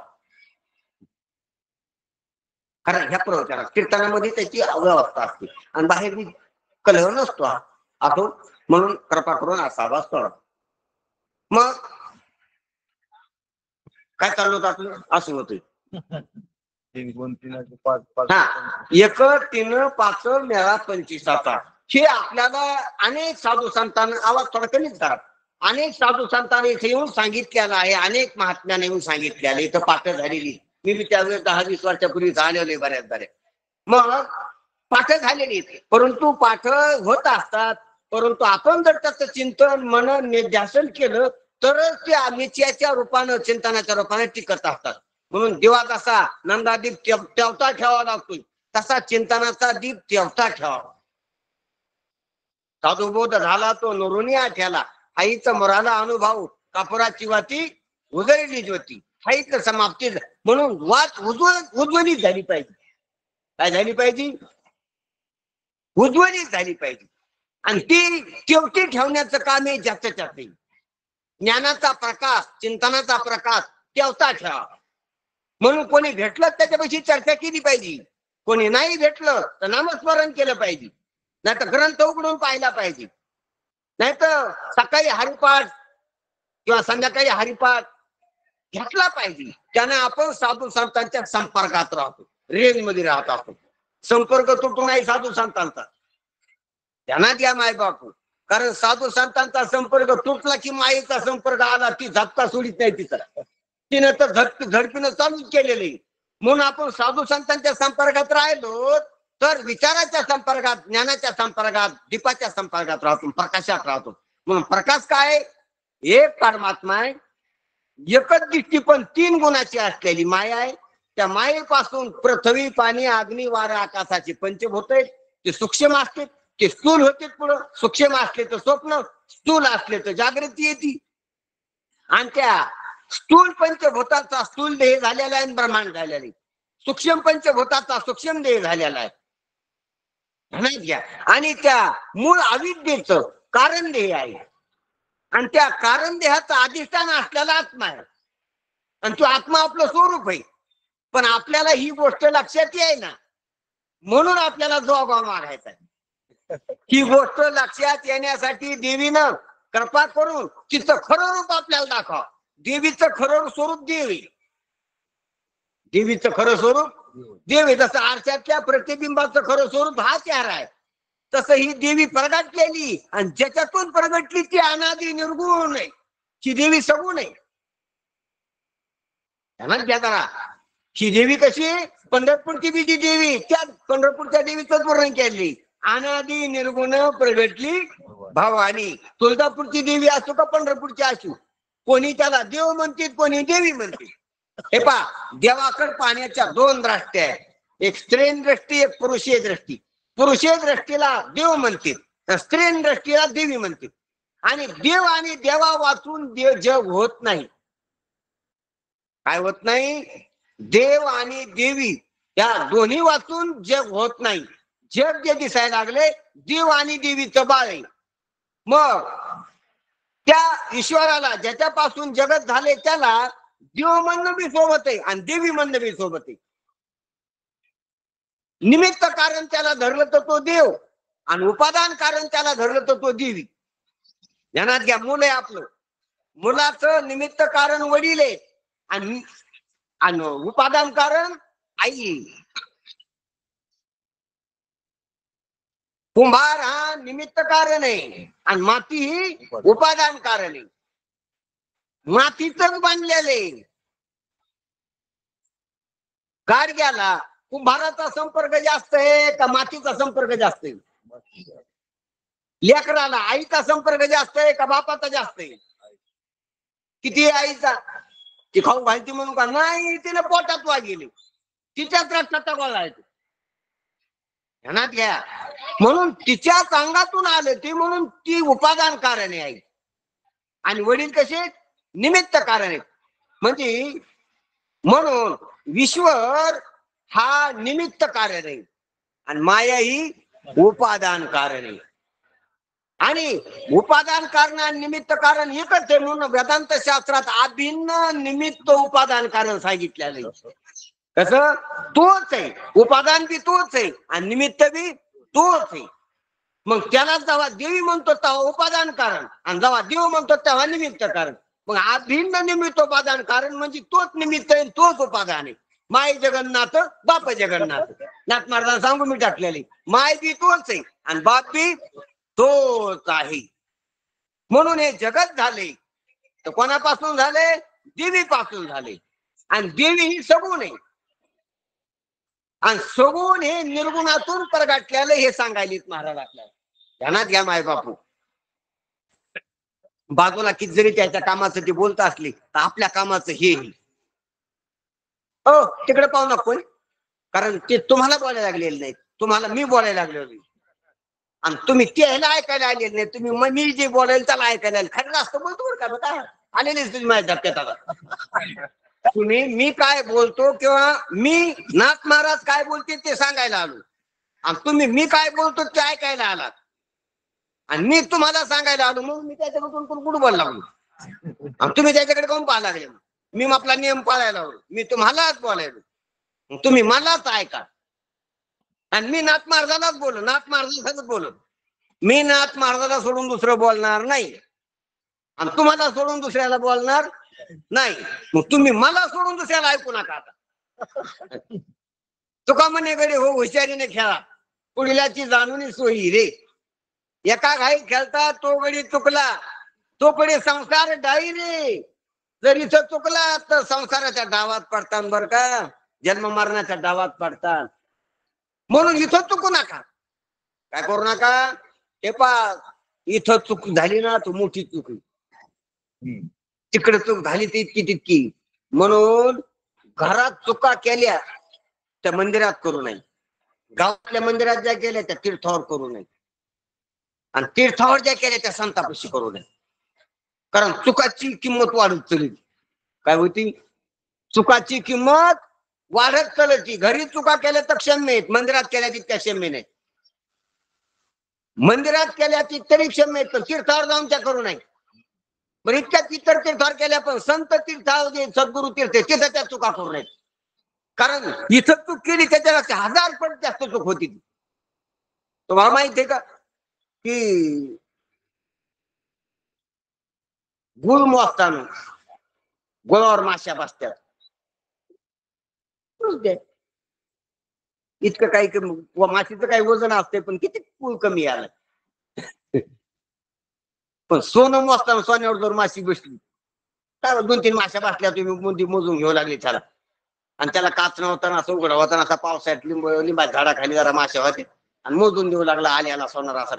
कारण ह्या प्रवचनात कीर्तनामध्ये त्याची अव्यवस्था असते आणि बाहेर मी कलह नसतो आपण, म्हणून कृपा करून असा आवाज सोडा. मग काय चालू होत आपलं असं होतं. 1 3 5 मेळा 25 7. हे आपल्याला अनेक साधू संतांना, आवाज थोडा कमीच करा, अनेक साधू संतांनी इथे येऊन सांगितलेलं आहे. अनेक महात्म्याने येऊन सांगितलेलं इथं पाठ झालेली. मी त्यावेळेस 10-20 वर्षापूर्वी झालेलो आहे बऱ्याच. मग पाठ झालेली, परंतु पाठ होत असतात. परंतु आपण जर त्याचं चिंतन मनन निध्यासन केलं तरच ते निश्चयाच्या रूपानं, चिंतनाच्या रूपाने टिकत असतात. म्हणून दिवा कसा नंदादीप तेवता ठेवावा लागतो, तसा चिंतनाचा दीप तेवता ठेवावा. साधुबोध झाला तो नरुनी आठ्याला, आईचा मोराला अनुभव कापुराची वाती उजळली ज्योती. हाईच समाप्ती. म्हणून वाट उज्ज्वलित झाली पाहिजे. काय झाली पाहिजे? उज्ज्वलित झाली पाहिजे. आणि ती तेवती ठेवण्याचं काम आहे जास्त. ज्ञानाचा प्रकाश, चिंतनाचा प्रकाश तेवता ठेवा. म्हणून कोणी भेटलं त्याच्यापाशी चर्चा केली पाहिजे, कोणी नाही भेटलं तर नामस्मरण केलं पाहिजे, नाही तर ग्रंथ उघडून पाहिला पाहिजे, नाही तर सकाळी हरिपाठ किंवा संध्याकाळी हरिपाठ घेतला पाहिजे. त्याने आपण साधू संतांच्या संपर्कात राहतो, रेंज मध्ये राहत असतो. संपर्क तुटू नाही साधू संतांचा, त्यांना द्या माय बापू. कारण साधू संतांचा संपर्क तुटला की मायेचा संपर्क आला ती झटका सोडित नाही तिचा. तिनं तर झडपीनं चालूच केलेली. म्हणून आपण साधू संतांच्या संपर्कात राहिलो तर विचाराच्या संपर्कात, ज्ञानाच्या संपर्कात, दीपाच्या संपर्कात राहतो, प्रकाशात राहतो. म्हणून प्रकाश काय? एक परमात्मा आहे, एकच दृष्टी पण 3 गुणाची असलेली माया आहे. त्या मायेपासून पृथ्वी, पाणी, अग्नी, वारा, आकाशाचे पंचभूत आहेत. ते सूक्ष्म असते, ते स्थूल होते, पुढं सूक्ष्म असले तर स्वप्न, स्थूल असले तर जागृती येते. आणि त्या स्थूल पंचभूताचा स्थूल देह झालेला आहे, ब्रह्मांड झालेला आहे. सूक्ष्म पंचभूताचा सूक्ष्म देह झालेला आहे. आणि त्या मूळ अविद्येचं कारण देह आहे, आणि त्या कारण देहाचं अधिष्ठान असलेला आत्मा आहे. आणि तो आत्मा आपलं स्वरूप आहे. पण आपल्याला ही गोष्ट लक्षात येई ना, म्हणून आपल्याला जोगाव मागायचा आहे. ही गोष्ट लक्षात येण्यासाठी देवीनं कृपा करून तिचं खरं रूप आपल्याला दाखवा. देवीचं खरं स्वरूप देवी, देवीचं खरं स्वरूप देवी. जसं आरशातल्या प्रतिबिंबाचं खरं स्वरूप हा चेहरा आहे, तसं ही देवी प्रगटलेली आणि ज्याच्यातून प्रगटली ती अनादी निर्गुण आहे. ही देवी सगुण आहे. ध्यानात घ्या जरा. ही देवी कशी आहे? पंढरपूरची बी जी देवी त्या पंढरपूरच्या देवीच वर्णन केली. अनादी निर्गुण प्रगटली भवानी. तुळजापूरची देवी असो का पंढरपूरची असो, कोणी त्याला देव म्हणतील, कोणी देवी म्हणतील. हे पहा, देवाकड पाण्याच्या दोन दृष्ट्या आहेत. एक स्त्रीय दृष्टी, एक पुरुषीय दृष्टी. पुरुषीय दृष्टीला देव म्हणतील, स्त्रीय दृष्टीला देवी म्हणतील. आणि देव आणि देवा वाचून देव जग होत नाही. काय होत नाही? देव आणि देवी या दोन्ही वाचून जग होत नाही. जग जे दिसायला लागले देव आणि देवीचं बाळ आहे. मग त्या ईश्वराला ज्याच्यापासून जगत झाले त्याला देव म्हणणं बी सोबत आहे आणि देवी म्हणणं बी सोबत आहे. निमित्त कारण त्याला धरलं तर तो देव आणि उपादान कारण त्याला धरलं तर तो देवी. ध्यानात घ्या. मुलं आहे आपलं, मुलाचं निमित्त कारण वडील आहे आणि उपादान कारण आई. कुंभार हा निमित्त कारण आहे आणि माती ही उपादान कारण आहे. मातीतच बांधलेले. गाडग्याला कुंभाराचा संपर्क जास्त आहे का मातीचा संपर्क जास्त आहे? लेकराला आईचा संपर्क जास्त आहे का बापाचा जास्त आहे? किती आईचा? ती खाऊ घालती म्हणून का? नाही, तिने पोटात वागिले, तिच्याच रक्ताचा गोळा आहे. ध्यानात घ्या. म्हणून तिच्याच अंगातून आले ती, म्हणून ती उपादान कारण आहे. आणि वडील कसे? निमित्त कारण आहेत. म्हणजे म्हणून ईश्वर हा निमित्त कारण आहे आणि माया ही उपादान कारण आहे. आणि उपादान कारण आणि निमित्त कारण एकच आहे. म्हणून वेदांत शास्त्रात अभिन्न निमित्त उपादान कारण सांगितलेलं आहे. कसं? तोच आहे. उपादान बी तोच आहे आणि निमित्त बी तोच आहे. मग त्याला जेव्हा देवी म्हणतो तेव्हा उपादान कारण आणि जेव्हा देव म्हणतो तेव्हा निमित्त कारण. मग अभिन्न निमित्त उपादान कारण म्हणजे तोच निमित्त आहे, तोच उपादान आहे. माय जगन्नाथ, बाप जगन्नाथ. नाथ महाराजांना सांगू मी टाकलेली. माय बी तोच आहे आणि बाप बी तोच आहे. म्हणून हे जगत झाले तर कोणापासून झाले? देवीपासून झाले. आणि देवी ही सगुण आहे आणि सगुण हे निर्गुणातून प्रगटलेलं हे सांगायलीत महाराज आपल्याला. ध्यानात घ्या माय बापू. बाजूला किती जरी त्याच्या कामाचं ते बोलत असले तर आपल्या कामाचं हे तिकडे पाहू नको, कारण ते तुम्हाला बोलायला लागलेले नाही, तुम्हाला मी बोलायला लागलेलो आणि तुम्ही त्याला ऐकायला आलेले नाही. तुम्ही मी जे बोलायला त्याला ऐकायला आले. खरं असतं बोलतो बरं का? बघा आलेलेच तुम्ही माझ्या धक्क्यात. तुम्ही मी काय बोलतो किंवा मी नाथ महाराज काय बोलते ते सांगायला आलो आणि तुम्ही मी काय बोलतो ते ऐकायला आलात आणि मी तुम्हाला सांगायला आलो. मग मी त्याच्याकडून कुठं बोलायला लागलो आणि तुम्ही त्याच्याकडे कोण पाहायला लागले? मी आपला नियम पाळायला लागलो. मी तुम्हालाच बोलायलो, तुम्ही मलाच ऐका. आणि मी नाथ महाराजालाच बोललो, नाथ महाराजांसोबत बोललो. मी नाथ महाराजाला सोडून दुसरं बोलणार नाही आणि तुम्हाला सोडून दुसऱ्याला बोलणार नाही. मग तुम्ही मला सोडून दुसऱ्याला ऐकू नका. आता तुका म्हणे गडे हो हुशारीने खेळा, पुढल्याची जाणून सोयी रे. एका घाई खेळता तो गडी चुकला, तो कडे संसार डाई रे. जर इथं चुकला तर संसाराच्या डावात पडतात बर का, जन्म मरणाच्या डावात पडतात. म्हणून इथं चुकू नका. काय करू नका? हे पा इथं चूक झाली ना तो मोठी चूक, तिकडे चूक झाली ती इतकी तितकी. म्हणून घरात चुका केल्या त्या मंदिरात करू नये, गावातल्या मंदिरात ज्या केल्या त्या तीर्थावर करू नये आणि तीर्थावर ज्या केल्या त्या संतापाशी करू नये. कारण चुकाची किंमत वाढत चालली. काय होती? चुकाची किंमत वाढत चालती. घरी चुका केल्या तर क्षम्य आहेत, मंदिरात केल्या तितक्या क्षम्य नाहीत. मंदिरात केल्या ती तरी क्षम्य आहेत पण तीर्थावर जाऊन त्या करू नये. बरं इतक्या इतर तीर्थावर केल्या पण संत तीर्थावर सद्गुरु तीर्थ तिथं त्या चुका करू नयेत. कारण इथं चूक केली त्याच्यापेक्षा 1000 पट जास्त चूक होती. तुम्हाला माहिती आहे का की गुळ मोजताना गुळावर माश्या बसतात. इतकं काही माशीचं काही वजन असते पण किती कमी आलं. पण सोनं मोजताना सोन्यावर जर माशी बसली काय 2-3 माश्या बसल्या तुम्ही मुंडी मोजून घेऊ लागले त्याला आणि त्याला काच नव्हताना असं उघडा होताना असा पावसाळ्यात लिंबा झाडाखाली जरा माश्या होते आणि मोजून देऊ लागला आल्याला सोनार असा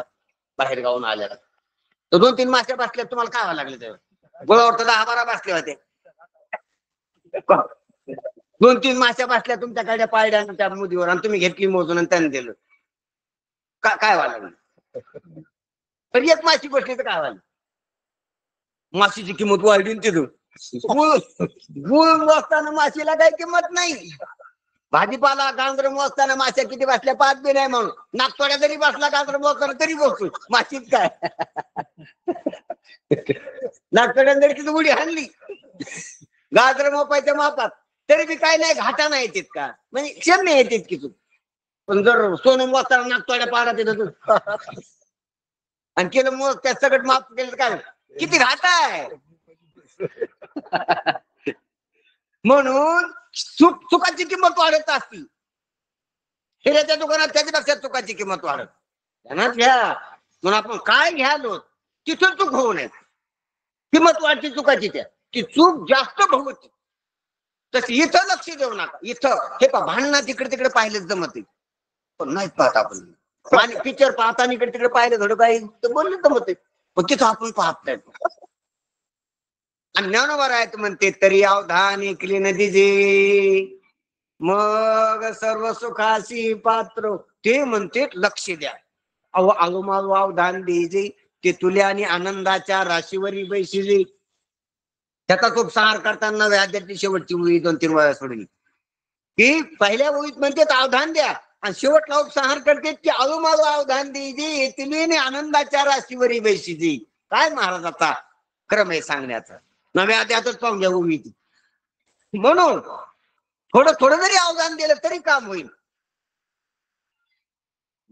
बाहेर गावून आल्याला तर 2-3 माश्या बसल्या तुम्हाला काय व्हावं लागले तेव्हा गोळावर तर 10-12 बसले होते. 2-3 माश्या बसल्या तुमच्याकडे पायड्यानं त्या मुदीवर आणि तुम्ही घेतली मोजून आणि त्याने दिलं काय व्हावं लागलं. तर एक माशी बसली तर काय व्हायला माशीची किंमत वाढली तिथून गुळ मोजताना माशीला काही किंमत नाही. भाजीपाला गांजर मोजताना माश्या किती बसल्या 5 बी नाही म्हणून नागतोड्या जरी बसला गांजर मोजताना तरी बसू माशीत काय नागतोड्या जरी किती उडी हाणली गाजर मोपायच्या मापात तरी बी काय नाही घाटा नाही येतात का म्हणजे क्षण नाही येतात की तू पण जर सोनं मोजताना नागतोड्या पाडा तिथं आणि केलं मग त्या सगळं माफ केलं काय किती घाटा आहे. म्हणून चुकाची किंमत वाढत असती हिऱ्याच्या दुकानात त्याच्यापेक्षा चुकाची किंमत वाढत ध्यानात घ्या. म्हणून आपण काय घ्यालो तिथं चूक होऊ नये. किंमत वाढती चुकाची त्या ती चूक जास्त भोगती तशी इथं लक्ष देऊ नका. इथं हे पा भांडणं तिकडे तिकडे पाहिलेच जमत पण नाहीच पाहत आपण आणि पिक्चर पाहताना इकडे तिकडे पाहिलं थोडं काही तर बोललं जमत पण तिथं आपण पाहत नाही. आणि ज्ञानोबर आहेत म्हणते तरी अवधान ऐकली नदी जे मग सर्व सुखाशी पात्र ते म्हणते लक्ष द्या. आलोमालो अवधान दे ते तुल्या आणि आनंदाच्या राशीवरी बैशिले त्याचा खूप उपसार करताना व्याजाची शेवटची ओळी 2-3 वेळा सोडली की पहिल्या ओळीत म्हणते अवधान द्या आणि शेवटला उपसंहार करते की आलोमालो अवधान दे तुले आनंदाच्या राशीवरी बैशिले. काय महाराजाचा क्रम आहे सांगण्याचा नव्या अध्यातच पाहून घ्या उभी ती. म्हणून थोडं थोडं जरी अवधान दिलं तरी काम होईल.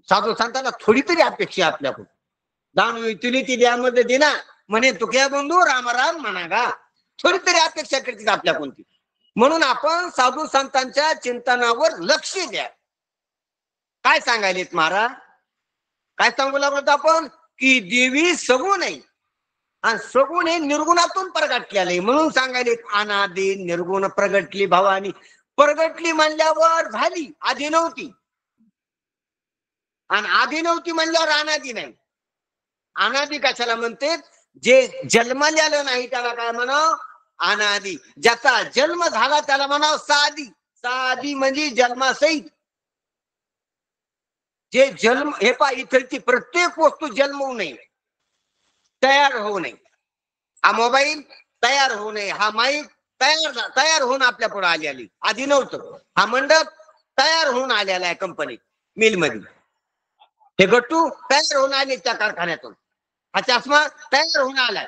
साधू संतांना थोडी तरी अपेक्षा आपल्याकडून जाणून तुली ती द्यामध्ये दिना म्हणे तुक्या बंधू रामराम म्हणा गा थोडी तरी अपेक्षा करतील आपल्या कोणती. म्हणून आपण साधू संतांच्या चिंतनावर लक्ष द्या. काय सांगायलेत महाराज काय सांगू लागलो आपण की देवी सगुण आहे आणि सगुण हे निर्गुणातून प्रगटलेले म्हणून सांगायले अनादी निर्गुण प्रगटली भवानी. प्रगटली म्हणल्यावर झाली आधी नव्हती आणि आधी नव्हती म्हणल्यावर अनादी नाही. अनादी कशाला म्हणते जे जन्मलेलं नाही त्याला काय म्हणाव अनादी. ज्याचा जन्म झाला त्याला म्हणाव साधी. साधी म्हणजे जन्मासहित जे जन्म हे पा इथलची प्रत्येक वस्तू जन्मवू नये तयार होऊ नये. हा मोबाईल तयार होऊ नये हा माईक तयार होऊन आपल्या पुढे आली आधी नव्हतं. हा मंडप तयार होऊन आलेला आहे कंपनीत मिलमध्ये. हे गट्टू तयार होऊन आले त्या कारखान्यातून. हा चष्मा तयार होऊन आलाय.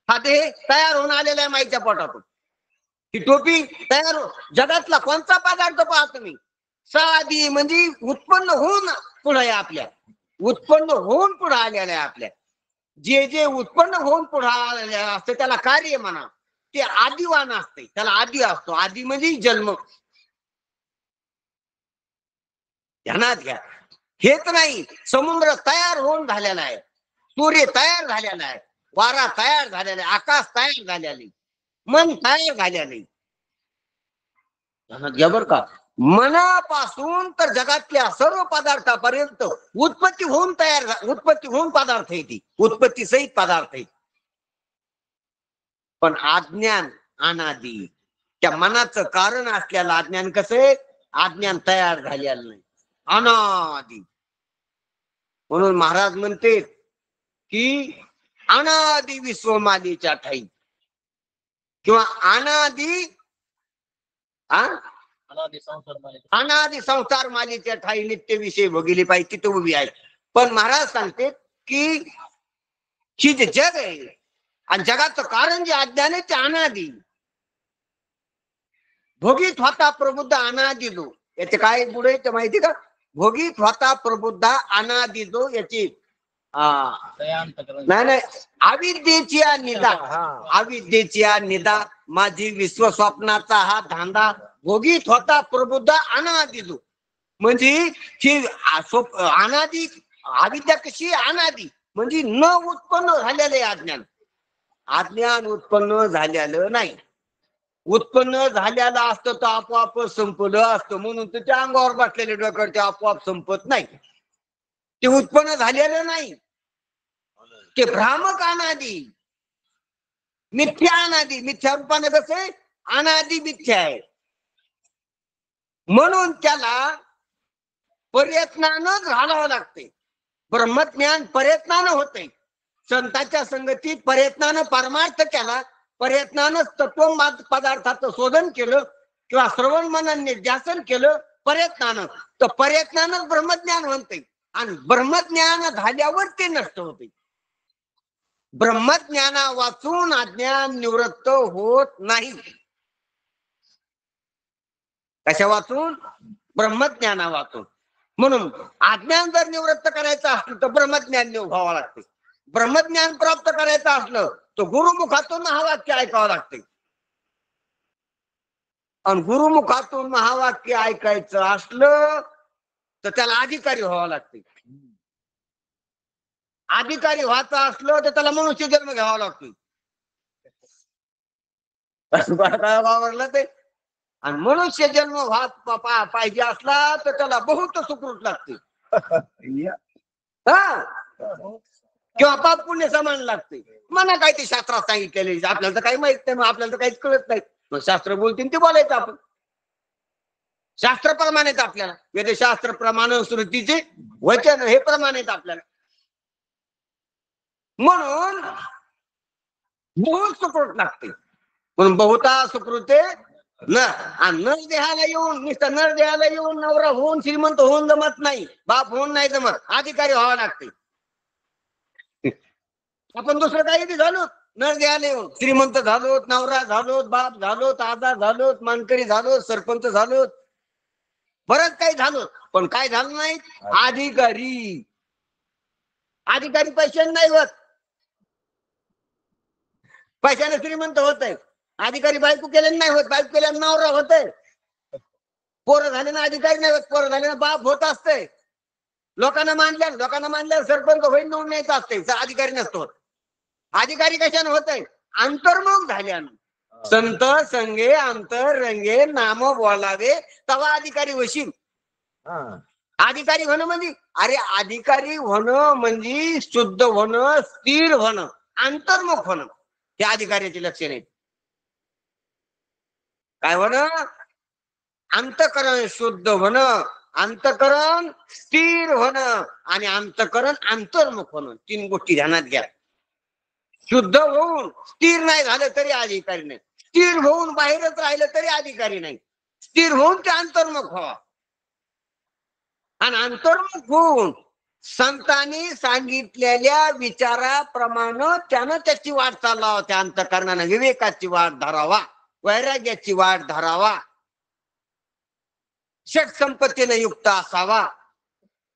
हा देह तयार होऊन आलेला आहे माईच्या पोटातून. ही टोपी तयार जगातला कोणता पदार्थ पहा तुम्ही साधी म्हणजे उत्पन्न होऊन पुढे आपल्या उत्पन्न होऊन पुढे आलेलं आहे आपल्या. जे जे उत्पन्न होऊन पुढे आलेलं असतं त्याला कार्य म्हणा ते आदिवान असते त्याला आदी असतो. आदी म्हणजे जन्म. ध्यानात घ्या. हेच नाही समुद्र तयार होऊन झालेला आहे सूर्य तयार झालेला आहे वारा तयार झालेला आहे आकाश तयार झालेले मन तयार झालेले. ध्यानात घ्या बरं का. मनापासून तर जगातल्या सर्व पदार्थापर्यंत उत्पत्ती होऊन उत्पत्ती होऊन पदार्थ येते उत्पत्ती सहित पदार्थ येते. पण अज्ञान अनादी त्या मनाचं कारण असलेलं अज्ञान कसं आहे अज्ञान तयार झालेलं नाही अनादी. म्हणून महाराज म्हणते की अनादी विश्वमालीच्या ठाई किंवा अनादी अनादी संसार मालीच्या ठाई नित्य विषय भोगिले पाहिजे तिथे उभी आहे. पण महाराज सांगते की ही जे जग आहे आणि जगाचं कारण जे अज्ञान आहे ते अनादी. भोगीत होता प्रबुद्ध अनादी जो याचे काय पुढे ते माहिती का. भोगीत होता प्रबुद्ध अनादी जो याची नाही अविद्येची निदा अविद्येची निदा माझी विश्व स्वप्नाचा हा धांदा भोगीत होता प्रबुद्ध अनादी जो म्हणजे ही अनादी अविद्या कशी अनादी म्हणजे न उत्पन्न झालेलं आहे अज्ञान. अज्ञान उत्पन्न झालेलं नाही. उत्पन्न झालेलं असतं तर आपोआप संपलं असतं. म्हणून तर त्या अंगावर बसलेले डोक्यावर ते आपोआप संपत नाही. ते उत्पन्न झालेलं नाही. ते भ्रामक अनादी मिथ्या अनादी. मिथ्या रूपाने कसं आहे अनादी मिथ्या आहे. म्हणून त्याला प्रयत्नानं घालावं लागते. ब्रह्मज्ञान प्रयत्नानं होते. संतांच्या संगतीत प्रयत्नानं परमार्थ केला, प्रयत्नानं तत्व पदार्थाचं शोधन केलं किंवा श्रवण मनन निध्यासन केलं प्रयत्नानं, तर प्रयत्नानं ब्रह्मज्ञान म्हणते. आणि ब्रह्मज्ञान झाल्यावर ते नष्ट होते. ब्रह्मज्ञाना वाचून अज्ञान निवृत्त होत नाही. कशा वाचून? ब्रह्मज्ञाना वाचून. म्हणून अज्ञान जर निवृत्त करायचं असलं तर ब्रह्मज्ञान व्हावं लागते. ब्रह्मज्ञान प्राप्त करायचं असलं तर गुरुमुखातून महावाक्य ऐकावं लागते. आणि गुरुमुखातून महावाक्य ऐकायचं असलं तर त्याला अधिकारी व्हावं लागते. अधिकारी व्हायचं असलं तर त्याला मनुष्य जन्म घ्यावा लागतो. काय वावरलं ते. आणि मनुष्य जन्म पाहिजे असला तर त्याला बहुत सुकृत लागते. हा किंवा पाप पुण्य समान लागते. मला काय ते शास्त्रात सांगितलेले आपल्याला तर काही माहित नाही. मग आपल्याला तर काहीच कळत नाही. मग शास्त्र बोलतील ते बोलायचं आपण. शास्त्र प्रमाण आहेत आपल्याला. वेदशास्त्र प्रमाण श्रुतीचे वचन हे प्रमाण आहेत आपल्याला. म्हणून बहुत सुकृत लागते. म्हणून बहुता सुकृते नर देहाला येऊन नुसतं नर देहाला येऊन नवरा होऊन श्रीमंत होऊन जमत नाही. बाप होऊन नाही जमत. अधिकारी व्हावं लागते. आपण दुसरं काही बी झालो नर देहाला येऊन श्रीमंत झालो, नवरा झालो, बाप झालो, आजार झालो, मानकरी झालो, सरपंच झालो, बरंच काही झालो. पण काय झालं नाही अधिकारी. अधिकारी पैशाने नाही होत. पैशाने श्रीमंत होत आहे. अधिकारी बायको केल्याने नाही होत. बायको केल्याने नवरा होत आहे. पोरं झाले ना अधिकारी नाही होत. पोरं झाले ना बाप होत असते. लोकांना मानल्या सरपंच होईल म्हणून न्यायचं असते. अधिकारी नसतो. अधिकारी कशाने होत आहे? अंतर्मुख झाल्यानं. संत संगे अंतर रंगे नाम बोलावे तवा अधिकारी होशील. अधिकारी होणं म्हणजे अरे अधिकारी होणं म्हणजे शुद्ध होणं, स्थिर होणं, अंतर्मुख होणं. हे अधिकाऱ्याचे लक्षण आहेत. काय होणं? अंतकरण शुद्ध होणं, अंतकरण स्थिर होणं आणि अंतकरण अंतर्मुख होणं. 3 गोष्टी ध्यानात घ्या. शुद्ध होऊन स्थिर नाही झालं तरी अधिकारी नाही. स्थिर होऊन बाहेरच राहिलं तरी अधिकारी नाही. स्थिर होऊन ते अंतर्मुख व्हावा. आणि अंतर्मुख होऊन संतांनी सांगितलेल्या विचाराप्रमाणे त्यानं त्याची वाट चालवावा. त्या अंतकरणानं विवेकाची वाट धरावा, वैराग्याची वाट धरावा, षट संपत्तीने युक्त असावा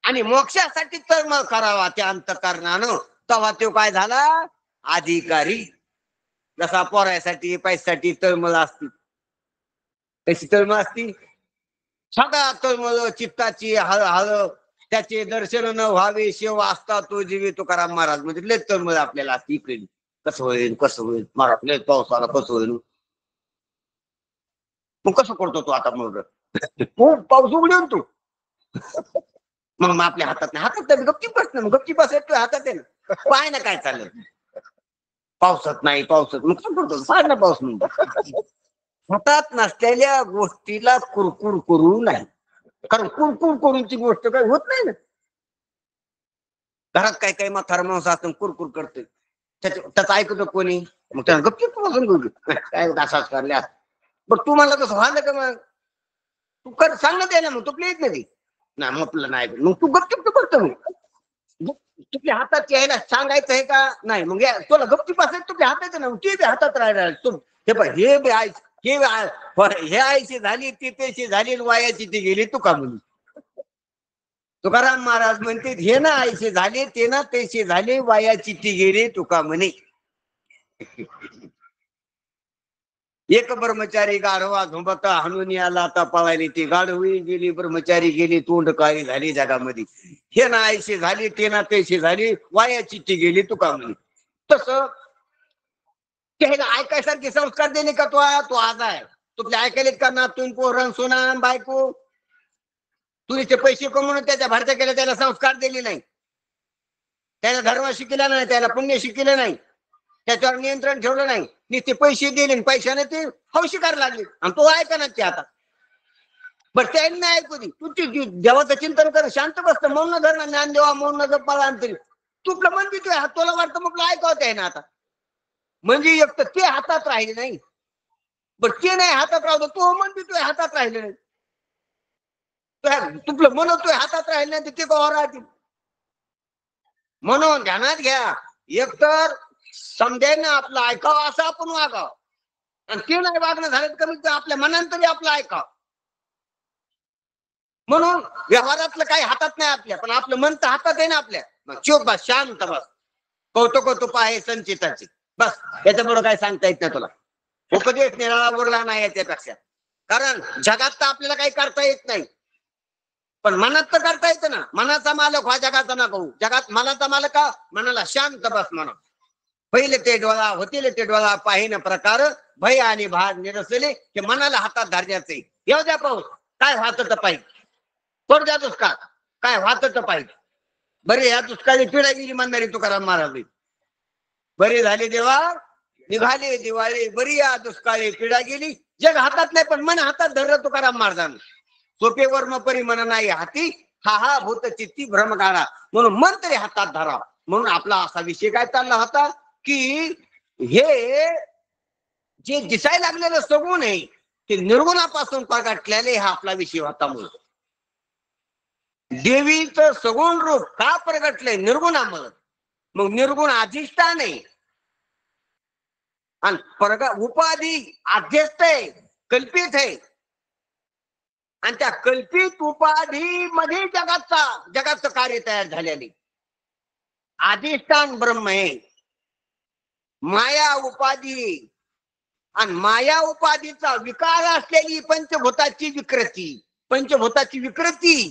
आणि मोक्षासाठी तळमळ करावा त्या अंतकरणानं. तेव्हा तो काय झाला? अधिकारी. जसा पोरासाठी पैशासाठी तळमळ असती तशी तळमळ असती. सदा तळमळ चित्ताची हळहळ. त्याचे दर्शन न व्हावे शिव असता तो जीवी तुकाराम महाराज म्हणजे लय तळमळ आपल्याला असती. इकडे कसं होईल कसं होईल महाराज लय पाऊस आला कसं होईल. मग कसं करतो तू आता? मग खूप पाऊस उघडून तू मग आपल्या हातात नाही. हातात गपचीप बसणं. मग गपचीप बसायचं हातात आहे ना. पाय ना काय चाललं. पावसात नाही पावसात मग काय करतो? पाय ना पाऊस म्हणून. हातात नसलेल्या गोष्टीला कुरकुर करू नाही. कारण कुरकुर करून ती गोष्ट काही होत नाही ना. घरात काय काय म्हातारा माणूस असं कुरकुर करते. त्याचं ऐकतो कोणी? मग त्याला गपचीप बसून घेऊ काय असाच करल्या. पण तू मला कसं व्हायला का? मग तू कर सांग ना त्याला. मग तू प्लेट नाही ना म्हटलं नाही. मग तू गपचूप तू करतो. मग तुझ्या हातात यायला सांगायचं आहे का नाही? मग तुला गपचूप असेल तुझ्या हातात ना. ते बी हातात राहायला तू हे पण हे बी आहे. हे आईची झाली ती तेशी झाली वायाची ती गेली तुका म्हणून. तुकाराम महाराज म्हणते हे ना आईशी झाले ते ना तेशी झाले वायाची ती गेली तुका म्हणे. एक ब्रह्मचारी गाढवा झुंबता हाणून आला आता पळाली, ती गाढवी गेली ब्रह्मचारी गेली, तोंड काळी झाली जगामध्ये. हे ना ऐशी झाली, ते ना तैशी झाली, वायाची ती गेली तुका म्हणे. तसं त्याला ऐकायसारखे संस्कार देणे का तो आज आहे. तुमले ऐकायलेत का ना, तुम्ही पोरण सोना बायको तुरीचे पैसे कमवून त्याच्या भरत्या केल्या, त्याला संस्कार दिले नाही, त्याला धर्म शिकला नाही, त्याला पुण्य शिकले नाही, त्याच्यावर नियंत्रण ठेवलं नाही, नुसते पैसे दिले, पैशाने ते हौशी करायला लागले आणि तो ऐका ना ते आता. बरं त्यांनी नाही ऐकू दे, तू देवाचं चिंतन कर, शांत बसत, मौन धरणं ज्ञान देवा, मौन जपाला अंतरी तुला मन देतोय हात, तुला वाटतं मग ऐकवत आहे ना आता. म्हणजे एक तर ते हातात राहिले नाही, बरं ते नाही हातात राहतो, तो मन देतोय हातात राहिले नाही, तुला म्हणतोय हातात राहिले नाही ते का राहतील. म्हणून ध्यानात घ्या, एकतर समजायनं आपलं ऐकावं असं आपण वागावं, आणि ते नाही वागणं झालं कमीत कमी आपल्या मनानं तरी आपलं ऐकावं. म्हणून व्यवहारातलं काही हातात नाही आपल्या, पण आपलं मन तर हातात आहे ना आपल्या. मग चुप बस, शांत बस, कौतुक आहे संचिताची, बस याच्यापुढे काय सांगता येत नाही तुला. उपदेश निराळा उरला नाही याच्यापेक्षा, कारण जगात तर आपल्याला काही करता येत नाही, पण मनात तर करता येतं ना. मनाचा मालक हा जगाचा ना कहू, जगात मनाचा मालक का, मनाला शांत बस म्हणा. पहिले ते डोळा होतील ते डोळा पाहिन प्रकार, भय आणि भाग निरसले, की मनाला हातात धरण्याचे. येऊ द्या पाऊस, काय व्हात पाहिजे, पड द्या दुष्काळ, काय व्हात पाहिजे. बरे या दुष्काळी पिढा गेली म्हणणारी तुकाराम महाराज, बरे झाले देवा निघाले दिवाळी, बरी या दुष्काळी पिढा गेली. जग हातात नाही पण मन हातात धरलं तुकाराम महाराजांनी. सोपे वर्म परी मन नाही हाती, हा हा भूत चित्ती भ्रम काढा, म्हणून मन तरी हातात धरा. म्हणून आपला असा विषय काय चालला होता की हे जे दिसायला लागलेलं सगुण आहे ते निर्गुणापासून प्रगटलेले, हा आपला विषय होता. म्हणून देवीचं सगुण रूप का प्रगटलंय निर्गुणामुळे, मग निर्गुण अधिष्ठान आहे आणि उपाधी अध्यस्त आहे, कल्पित आहे, आणि त्या कल्पित उपाधी मध्ये जगाचं कार्य तयार झालेले. अधिष्ठान ब्रह्म आहे, माया उपाधी, आणि माया उपाधीचा विकार असलेली पंचभूताची विकृती,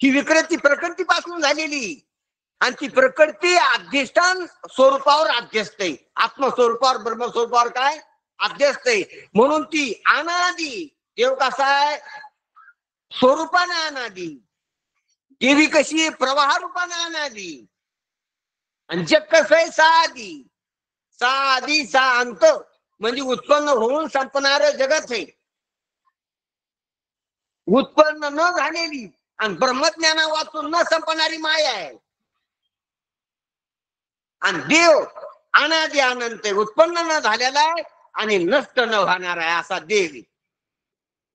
ही विकृती प्रकृतीपासून झालेली, आणि ती प्रकृती अधिष्ठान स्वरूपावर अध्यस्त आहे, आत्मस्वरूपावर ब्रह्मस्वरूपावर काय अध्यस्त आहे. म्हणून ती अनादी, देव कसा आहे स्वरूपाने अनादी, देवी कशी प्रवाह रूपाने अनादी, आणि जग कसं आहे साधी सा अंत, म्हणजे उत्पन्न होऊन संपणार जगत आहे, उत्पन्न न झालेली आणि ब्रह्मज्ञाना वाचून न संपणारी माया आहे. आणि देव अनादी अनंत आहे, उत्पन्न न झालेला आहे आणि नष्ट न होणारा आहे असा देव.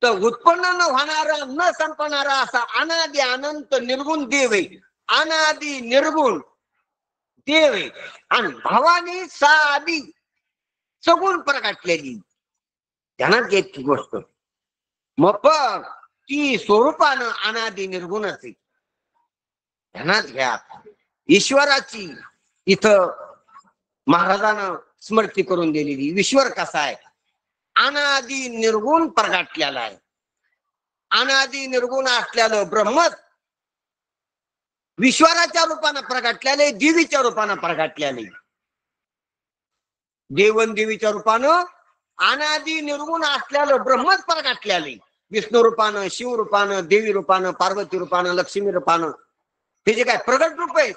तर उत्पन्न न होणारा न संपणारा असा अनादी अनंत निर्गुण देव आहे, अनादी निर्गुण देव आहे. आणि भावानी साधी सगुण प्रगटलेली, ध्यानात घ्यायची गोष्ट. मग पण ती स्वरूपानं अनादी निर्गुणच आहे. ध्यानात घ्या, ईश्वराची इथं महाराजानं स्मृती करून दिलेली. ईश्वर कसा आहे, अनादी निर्गुण प्रगटलेला आहे. अनादी निर्गुण असलेलं ब्रह्म ईश्वराच्या रूपानं प्रगटलेले, देवीच्या रूपानं प्रगटलेले. देवन देवीच्या रूपानं अनादी निर्गुण असलेलं ब्रह्मच प्रगटलेले, विष्णू रूपानं, शिव रूपानं, देवी रूपानं, पार्वती रूपानं, लक्ष्मी रूपानं. हे जे काय प्रगट रूप आहे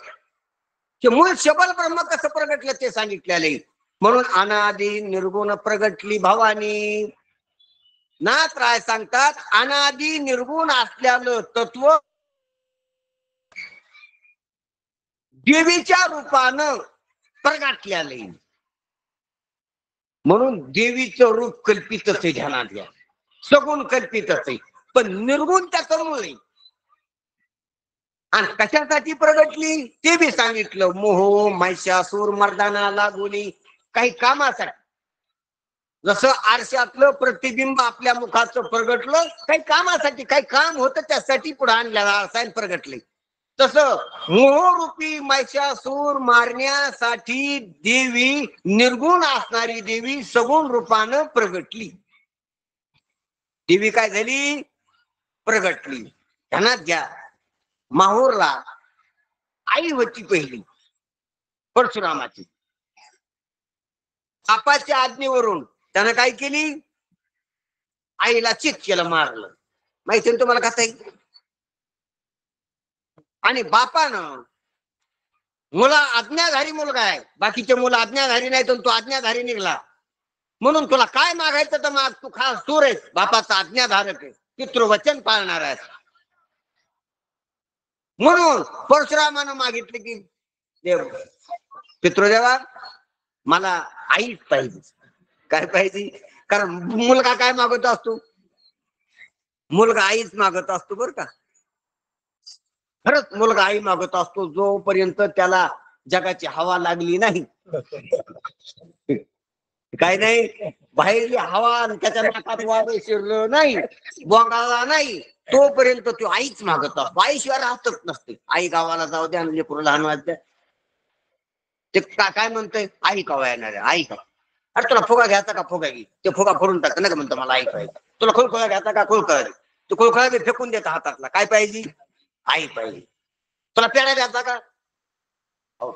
ते मूळ शबल ब्रह्म कसं प्रगटलं ते सांगितलेले. म्हणून अनादी निर्गुण प्रगटली भवानी. नाथ राय सांगतात, अनादी निर्गुण असलेलं तत्व देवीच्या रूपानं प्रगटलेले. म्हणून देवीचं रूप कल्पितच आहे, ध्यानात घ्या, सगुण कल्पितच आहे, पण निर्गुण त्याचं मूळ आहे. आणि कशासाठी प्रगटली ते बी सांगितलं. मोह महिषासूर मर्दाना लागुनी, काही कामासाठी. जसं आरशातलं प्रतिबिंब आपल्या मुखाचं प्रगटलं काही कामासाठी, काही काम होतं त्यासाठी पुढे आणलेला आरसा प्रगटले. तसं मोहरूपी महिषासूर मारण्यासाठी देवी, निर्गुण असणारी देवी सगुण रूपानं प्रगटली. देवी काय झाली? प्रगटली. त्यांना द्या माहूरला आई होती पहिली परशुरामाची. बापाच्या आज्ञेवरून त्यानं काय केली? आईला चित केलं, मारलं. माहिती ना तुम्हाला कथा आहे? आणि बापानं मुला आज्ञाधारी मुलगा आहे, बाकीचे मुलं आज्ञाधारी नाही, तर तो आज्ञाधारी निघला. म्हणून तुला काय मागायचं तर माग, तू खास सूर आहेस, बापाचा आज्ञाधारक आहे, पितृवचन पाळणार आहे. म्हणून परशुरामानं मागितले की देव, पितृदेवा मला आईच पाहिजे. काय पाहिजे? कारण मुलगा काय मागत असतो? मुलगा आईच मागत असतो बरं का. खरंच मुलगा आई मागत असतो, जोपर्यंत त्याला जगाची हवा लागली नाही. काय नाही, बाहेरली हवा त्याच्या नाकात वारं शिरलं नाही, बोंगाळला नाही, तोपर्यंत तो आईच मागत असतो. आईशिवाय राहतच नसते. आई गावाला जाऊ द्या, लेकरू लहान वाजद्या, ते काय म्हणतोय? आई कवा येणार आहे? आई का? अरे तुला फुगा घ्यायचा का? फुगा घे. ते फुगा फोडून टाकतं नाही का, म्हणतो मला आई पाहिजे. तुला खोळखोळा घ्यायचा का? खोळखोळा दे. तो खोळखोळा बी फेकून देता हातातला. काय पाहिजे? आई पाहिजे. तुला पेढा द्यायचा का?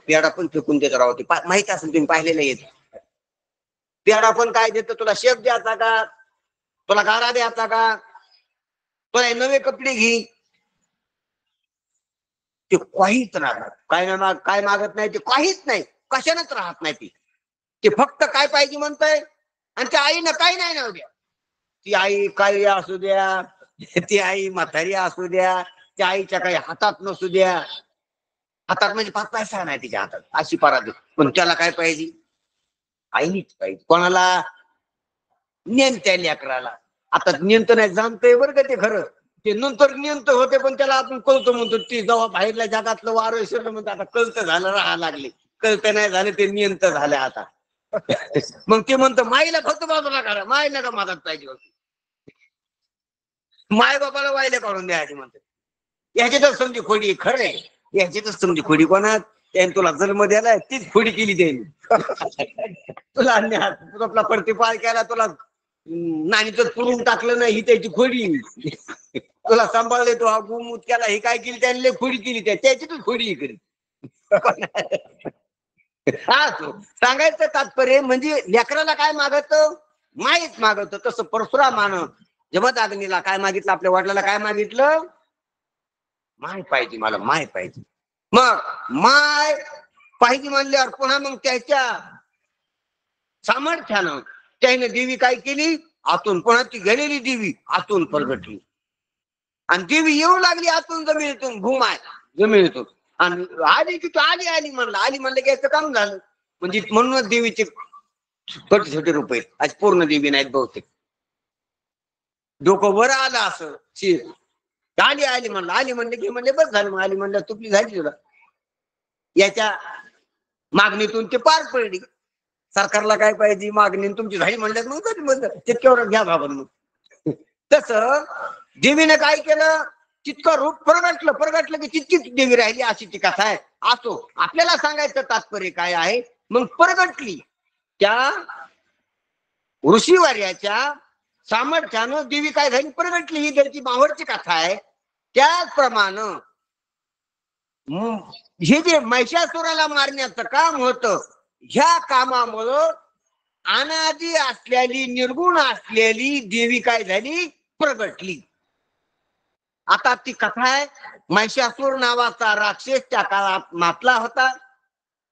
पेढा पण फेकून देत राहू. ते माहिती असेल, तुम्ही पाहिलेलं येत. पेढा पण काय देतो? तुला शेप द्यायचा का? तुला गारा द्यायचा का? तुला नवे कपडे घे. ते काहीच राहत काय मागत नाही, ते काहीच नाही, कशानच राहत नाही. ते फक्त काय पाहिजे म्हणतंय. आणि त्या आईनं काही नाही ना द्या. ती आई काही असू द्या, ती आई म्हातारी असू द्या, त्या आईच्या काही हातात नसू द्या. हातात म्हणजे 5 पैसा नाही तिच्या हातात, अशी पराधी. पण त्याला काय पाहिजे? आईनीच पाहिजे. कोणाला? नेमत्या लेकराला. आता नेमत नाही, जाणतंय बरं का ते खरं. ते नंतर नियंत होते, पण त्याला आपण कळतो म्हणतो. ती जेव्हा बाहेरल्या जगातलं वारं शिरलं म्हणतो, आता कळतं झालं, राहा लागले. कळतं नाही झालं, ते नियंत झालं आता. मग ते म्हणतं माईला फक्त बाजूला काढा, मायला का मदत पाहिजे होती. माय बाबाला वायले काढून द्यायचे म्हणते. याच्यातच समजी खोडी. खरं आहे, याच्यातच समजी खोडी. कोणात? त्याने तुला जन्म द्यालाय, तीच खोडी केली त्यांनी. तुला आपला पडते पार केला, तुला नानीच पुरून टाकलं नाही, ही त्याची खोडी. तुला सांभाळले, तो हा गुमूत केला, ही काय केली त्याने? खोडी केली. त्याच्यातच खोडी करी. हा, सांगायचं तात्पर्य म्हणजे लेकराला काय मागत? माहीच मागत. तसं परशुरामानं जमदग्नीला काय मागितलं? आपल्या वडिलाला काय मागितलं? माय पाहिजे, मला माय पाहिजे. मग माय पाहिजे म्हणल्यावर पुन्हा मग त्याच्या सामर्थ्यानं त्याने देवी काय केली? आतून, पुन्हा ती गेलेली देवी आतून प्रगटली. आणि देवी येऊ लागली आतून, जमिनीतून, भूमाय जमिनीतून. आणि आली की आली आली म्हणलं की याचं काम झालं. म्हणजे म्हणूनच देवीचे छोटे छोटे रूप आहेत. आज पूर्ण देवी नाहीत बहुतेक. डोकं वर आलं असं शिर. आली आली म्हणलं की म्हणले बस झालं. मग आली म्हणलं तुपली झाली तुला. याच्या मागणीतून ते पार पडली. सरकारला काय पाहिजे? मागणी तुमची झाली म्हणल्यात, मग झाली म्हणलं, तितक्यावर घ्या बाबा. मग तसं देवीने काय केलं? तितकं रूप प्रगटलं की तितकीच देवी राहिली, अशी ती कथा आहे. असो, आपल्याला सांगायचं तात्पर्य काय आहे? मग प्रगटली त्या ऋषीवर्याच्या सामर्थ्यानं देवी काय झाली? प्रगटली. ही त्याची मावरची कथा आहे. त्याचप्रमाणे हे जे महिषासुराला मारण्याचं काम होतं, ह्या कामामुळं अनादी असलेली, निर्गुण असलेली देवी काय झाली? प्रगटली. आता ती कथा आहे. महिषासूर नावाचा राक्षस त्या काळात मातला होता.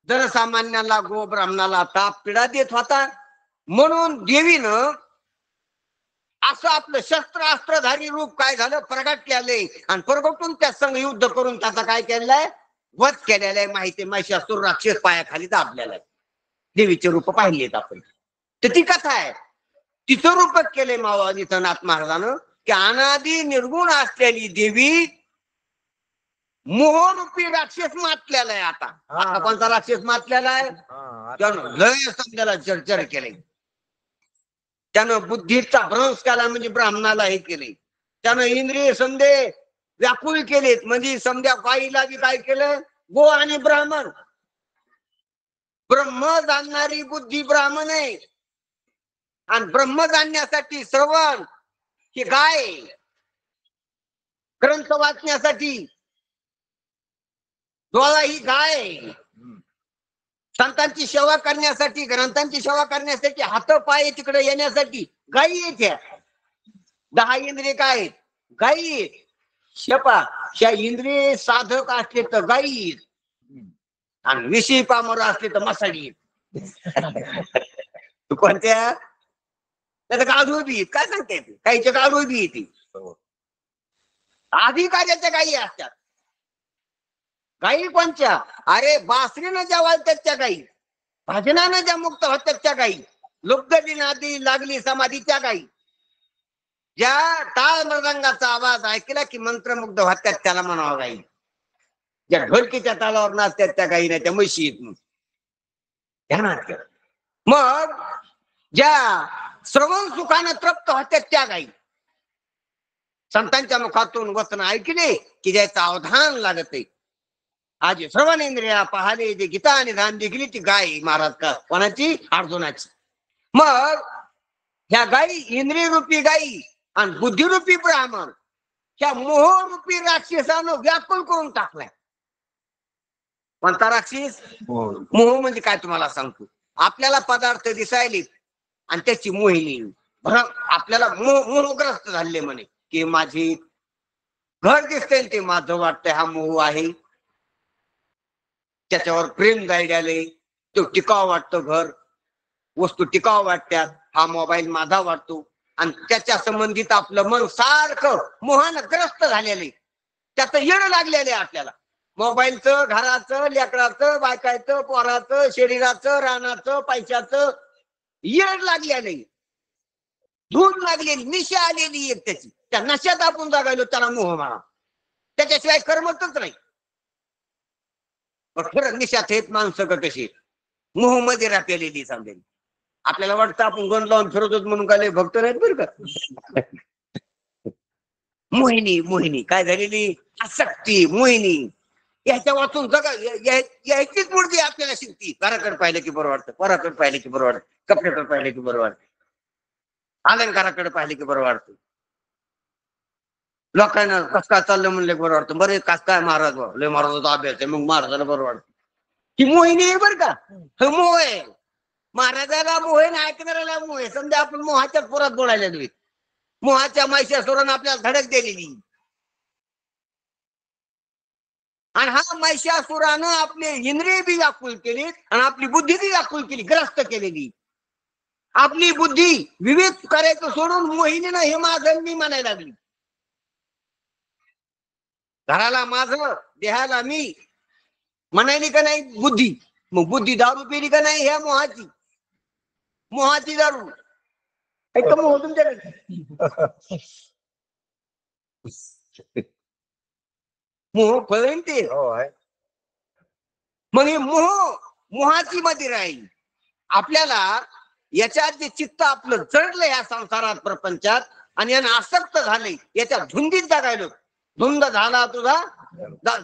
जनसामान्याला, गो ब्राह्मणाला ताप पीडा देत होता. म्हणून देवीनं असं आपलं शस्त्रास्त्रधारी रूप काय झालं? प्रगटलेलं. आणि प्रगटून त्या संघ युद्ध करून त्याचा काय केलेलं आहे? वध केलेला आहे. माहिती आहे, महिषासूर राक्षस पायाखाली दाबलेला आहे. देवीचे रूप पाहिलेत आपण. तर ती कथा आहे. तिचं रूपक केलंय निधनाथ महाराजानं, की अनादी निर्गुण असलेली देवी मोहरूपी राक्षस मातलेला आहे. आता कोणता राक्षस मातलेला आहे? त्यानं लय समजायला चर्चा केली. त्यानं बुद्धीचा भ्रंश केला, म्हणजे ब्राह्मणाला हे केले. त्यानं इंद्रिय संदेह व्याकुळ केलेत. म्हणजे समजा गाईला बी काय केलं, गो आणि ब्राह्मण. ब्रह्म जाणणारी बुद्धी ब्राह्मण आहे आणि ब्रह्म जाणण्यासाठी श्रवण ही गाय, ग्रंथ वाचण्यासाठी डोळा ही गाय, संतांची सेवा करण्यासाठी, ग्रंथांची सेवा करण्यासाठी, हात पाय तिकडे येण्यासाठी गायी येत्या. 10 इंद्रिय काय आहेत? गायी आहेत. शेपा ह्या इंद्रिय साधक असले तर गायी आहेत आणि विषयी पामर असले तर मसाडी आहेत. कोणत्या? त्याचं गाढू बी काय सांगता येते, काहीच्या गाढू बी येते. अधिकाऱ्याच्या गायी असतात. गायी कोणच्या? अरे बासरीनं ज्या वाळतात त्या गायी, भजनानं ज्या मुक्त होतात त्या गायी, लुब्धली नादी लागली समाधीच्या गायी, ज्या टाळ मृदंगाचा आवाज ऐकला की मंत्रमुग्ध होत्यात त्याला म्हणावं गायी. ज्या ढोलकीच्या तालावर नाचतात त्या गायी नाही, त्या म्हशी येत मग ध्यानात ठेव. मग ज्या श्रवण सुखानं तृप्त होत्यात त्या गायी, संतांच्या मुखातून वचन ऐकले की ज्याचं अवधान लागत आहे. आज श्रवण इंद्रिया पाहले जे गीता आणि ध्यान देखील ती गाय महाराज का कोणाची? अर्जुनाची. मग ह्या गायी, इंद्रिय रूपी गायी आणि बुद्धिरूपी ब्राह्मण, ह्या मोहरूपी राक्षसानं व्याकुळ करून टाकलाय. कोणता राक्षस? मोह म्हणजे काय तुम्हाला सांगतो. आपल्याला पदार्थ दिसायले आणि त्याची मोहिनी आपल्याला मोहग्रस्त झाले म्हणे की माझी घर दिसतंय ते माझं वाटतंय, हा मोह आहे. त्याच्यावर प्रेम गायडले, तो टिकाव वाटतो, घर वस्तू टिकाव वाटतात, हा मोबाईल माझा वाटतो आणि त्याच्या संबंधित आपलं मन सारखं मोहानं ग्रस्त झालेले, त्याचं येणं लागलेलं आहे आपल्याला. मोबाईलचं, घराचं, लेकराचं, बायकाचं, पोराचं, शरीराचं, रानाचं, पैशाचं येण लागलेलं आहे. धून लागलेली, निशा आलेली आहे त्याची. त्या नशात आपण जगायलो त्याला मोह म्हणा. त्याच्याशिवाय कर्मच नाही. खरं निशात हेत माणसं का कशी मोह मध्ये राखलेली समजेल. आपल्याला वाटतं आपण गण लावून फिरतोच म्हणून काय भक्त नाहीत बरं का. मोहिनी, मोहिनी काय झालेली? आसक्ती, मोहिनी. याच्या वाचून जगा यायचीच मूर्ती आपल्याला शिकती. घराकडे पाहिलं की बरं वाटतं, पोराकडे पाहिलं की बरं वाटतं, कपड्याकडे पाहिलं की बरं वाटतं, अलंकाराकडे पाहिले की बरं वाटतं. लोकांना कस काय चाललं म्हणलं बरं वाटतं. बरं कस काय महाराज, लय महाराजाचा अभ्यास आहे मग महाराजाला बरं वाटतं. ही मोहिनी आहे बरं का. हे मोह आहे. महाराजाला मोह आहे, ऐकणाऱ्याला मोह आहे. समजा आपण मोहाच्याच पोरात बोलायला लागलो. मोहाच्या महिषासुरानं आपल्याला धडक दिलेली आणि हा महिषासुरानं आपले इंद्रिय बी व्याकुळ केली आणि आपली बुद्धी बी व्याकुळ केली, ग्रस्त केलेली. आपली बुद्धी विवेक करायचं सोडून मोहिनीनं हे माझं मी म्हणायला लागली. घराला माझं, देहाला मी म्हणायली का नाही बुद्धी. मग बुद्धी दारू पिली का नाही? ह्या मोहाची, मोहाची दारू एकदम मोह तुमच्याकडे. मोह फळेन ते. मग हे मोहाची मध्ये राहील. आपल्याला याच्यात जे चित्त आपलं चढलं या संसारात, प्रपंचात, आणि यानं आसक्त झाले, याच्या धुंदीत जगायलो. धुंद झाला तुझा,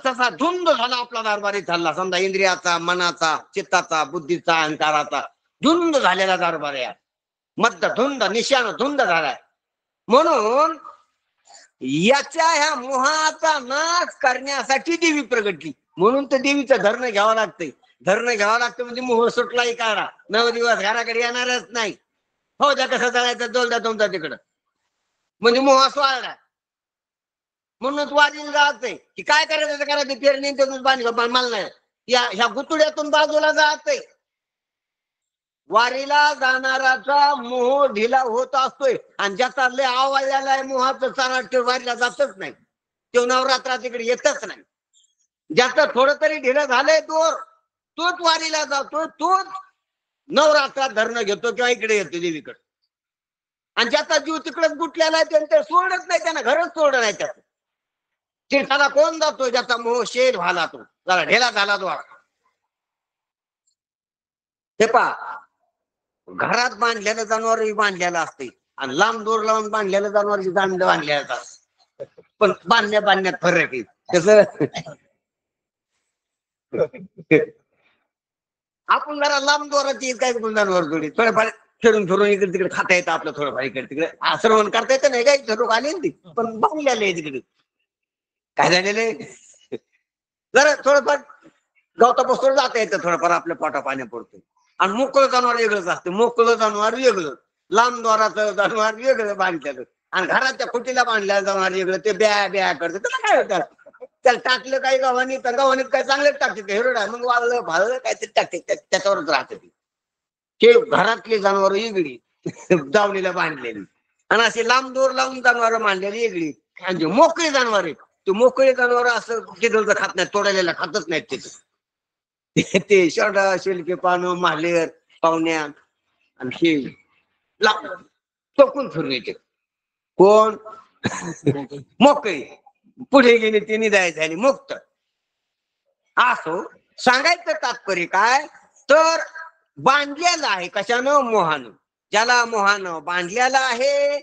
तसा धुंद झाला आपला दरबारी चालला. समजा इंद्रियाचा, मनाचा, चित्ताचा, बुद्धीचा, अहंकाराचा धुंद झालेला दरबार या मध्य धुंद, निशान धुंद झालाय. म्हणून याच्या ह्या मोहाचा नाश करण्यासाठी देवी प्रगटली. म्हणून तर देवीचं धरणं घ्यावं लागतंय. धरणं घ्यावं लागतं म्हणजे मोह सुटलाही काढा. 9 दिवस घराकडे येणारच नाही. हो द्या कसं चालायचं, दोल द्या तुमचा तिकडं, म्हणजे मोह स्वाळला. म्हणूनच वारीला जायचंय की काय करायचं करायचं, पेरणी बांधलं मला नाही, या ह्या गुतुड्यातून बाजूला जायचंय. वारीला जाणाराचा मोह ढिला होत असतोय आणि ज्याचा लय आवडलेला आहे मोहाचं चारा वारीला जातच नाही. तो नवरात्रात तिकडे येतच नाही. ज्याचं थोडं तरी ढिलं झालंय तोच वारीला जातो, तोच नवरात्रात धरणं घेतो किंवा इकडे येतो देवीकडे. आणि ज्याचा जीव तिकडेच गुटलेला आहे त्यांचं सोडत नाही, त्यांना घरच सोडत नाही. त्याचं तीर्थाला कोण जातो? ज्याचा मोह शेर व्हायला, तो जरा ढेला झाला तो. हे पहा, घरात बांधलेलं जनावर बांधलेलं असते आणि लांब दोर लावून बांधलेलं जनावर बांधलेलं असतं. पण बांधण्यात फरक आहे कसं. आपण जरा लांब दोरात येत काय गुंडांवर जोडी थोडंफार फिरून फिरून इकडे तिकडे खाता येतं आपलं थोडंफार इकडे तिकडे आश्रवण करता येतं नाही काय लोक आले ती पण बांधलेले तिकडे काय झालेलं आहे. जरा थोडंफार गवतापासून जाता येतं थोडंफार आपल्या पोटा पाण्या पडतो. आणि मोकळं जनावर वेगळंच असतं. मोकळं जनावर वेगळं, लांब द्वाराचं जनावर वेगळं बांधलेलं आणि घराच्या खुटीला बांधलेलं जनावर वेगळं. ते ब्या ब्या करतं त्याला काय होतं. त्याला टाकलं काही गव्हाणी तर गव्हाणीत काय चांगलं टाकते हिरोडा मग वाळलं भाळलं काहीतरी टाकते त्याच्यावरच राहते ते घरातली जनावर वेगळी दावणीला बांधलेली आणि अशी लांब दोर लावून जनावर बांधलेली वेगळी. आणि मोकळी जनावर ते मोकळी जनावर असं तिथं खात नाही तोडायला खातच नाहीत तिथं. ते शेरडा शेलके पानं मालेर पाहुण्या आणि हे टोकून फिरून येते कोण मोकळी पुढे गेली ती निदाय झाली मुक्त. असो सांगायचं तात्पर्य काय तर बांधलेलं आहे कशानं मोहानं. ज्याला मोहानं बांधलेलं आहे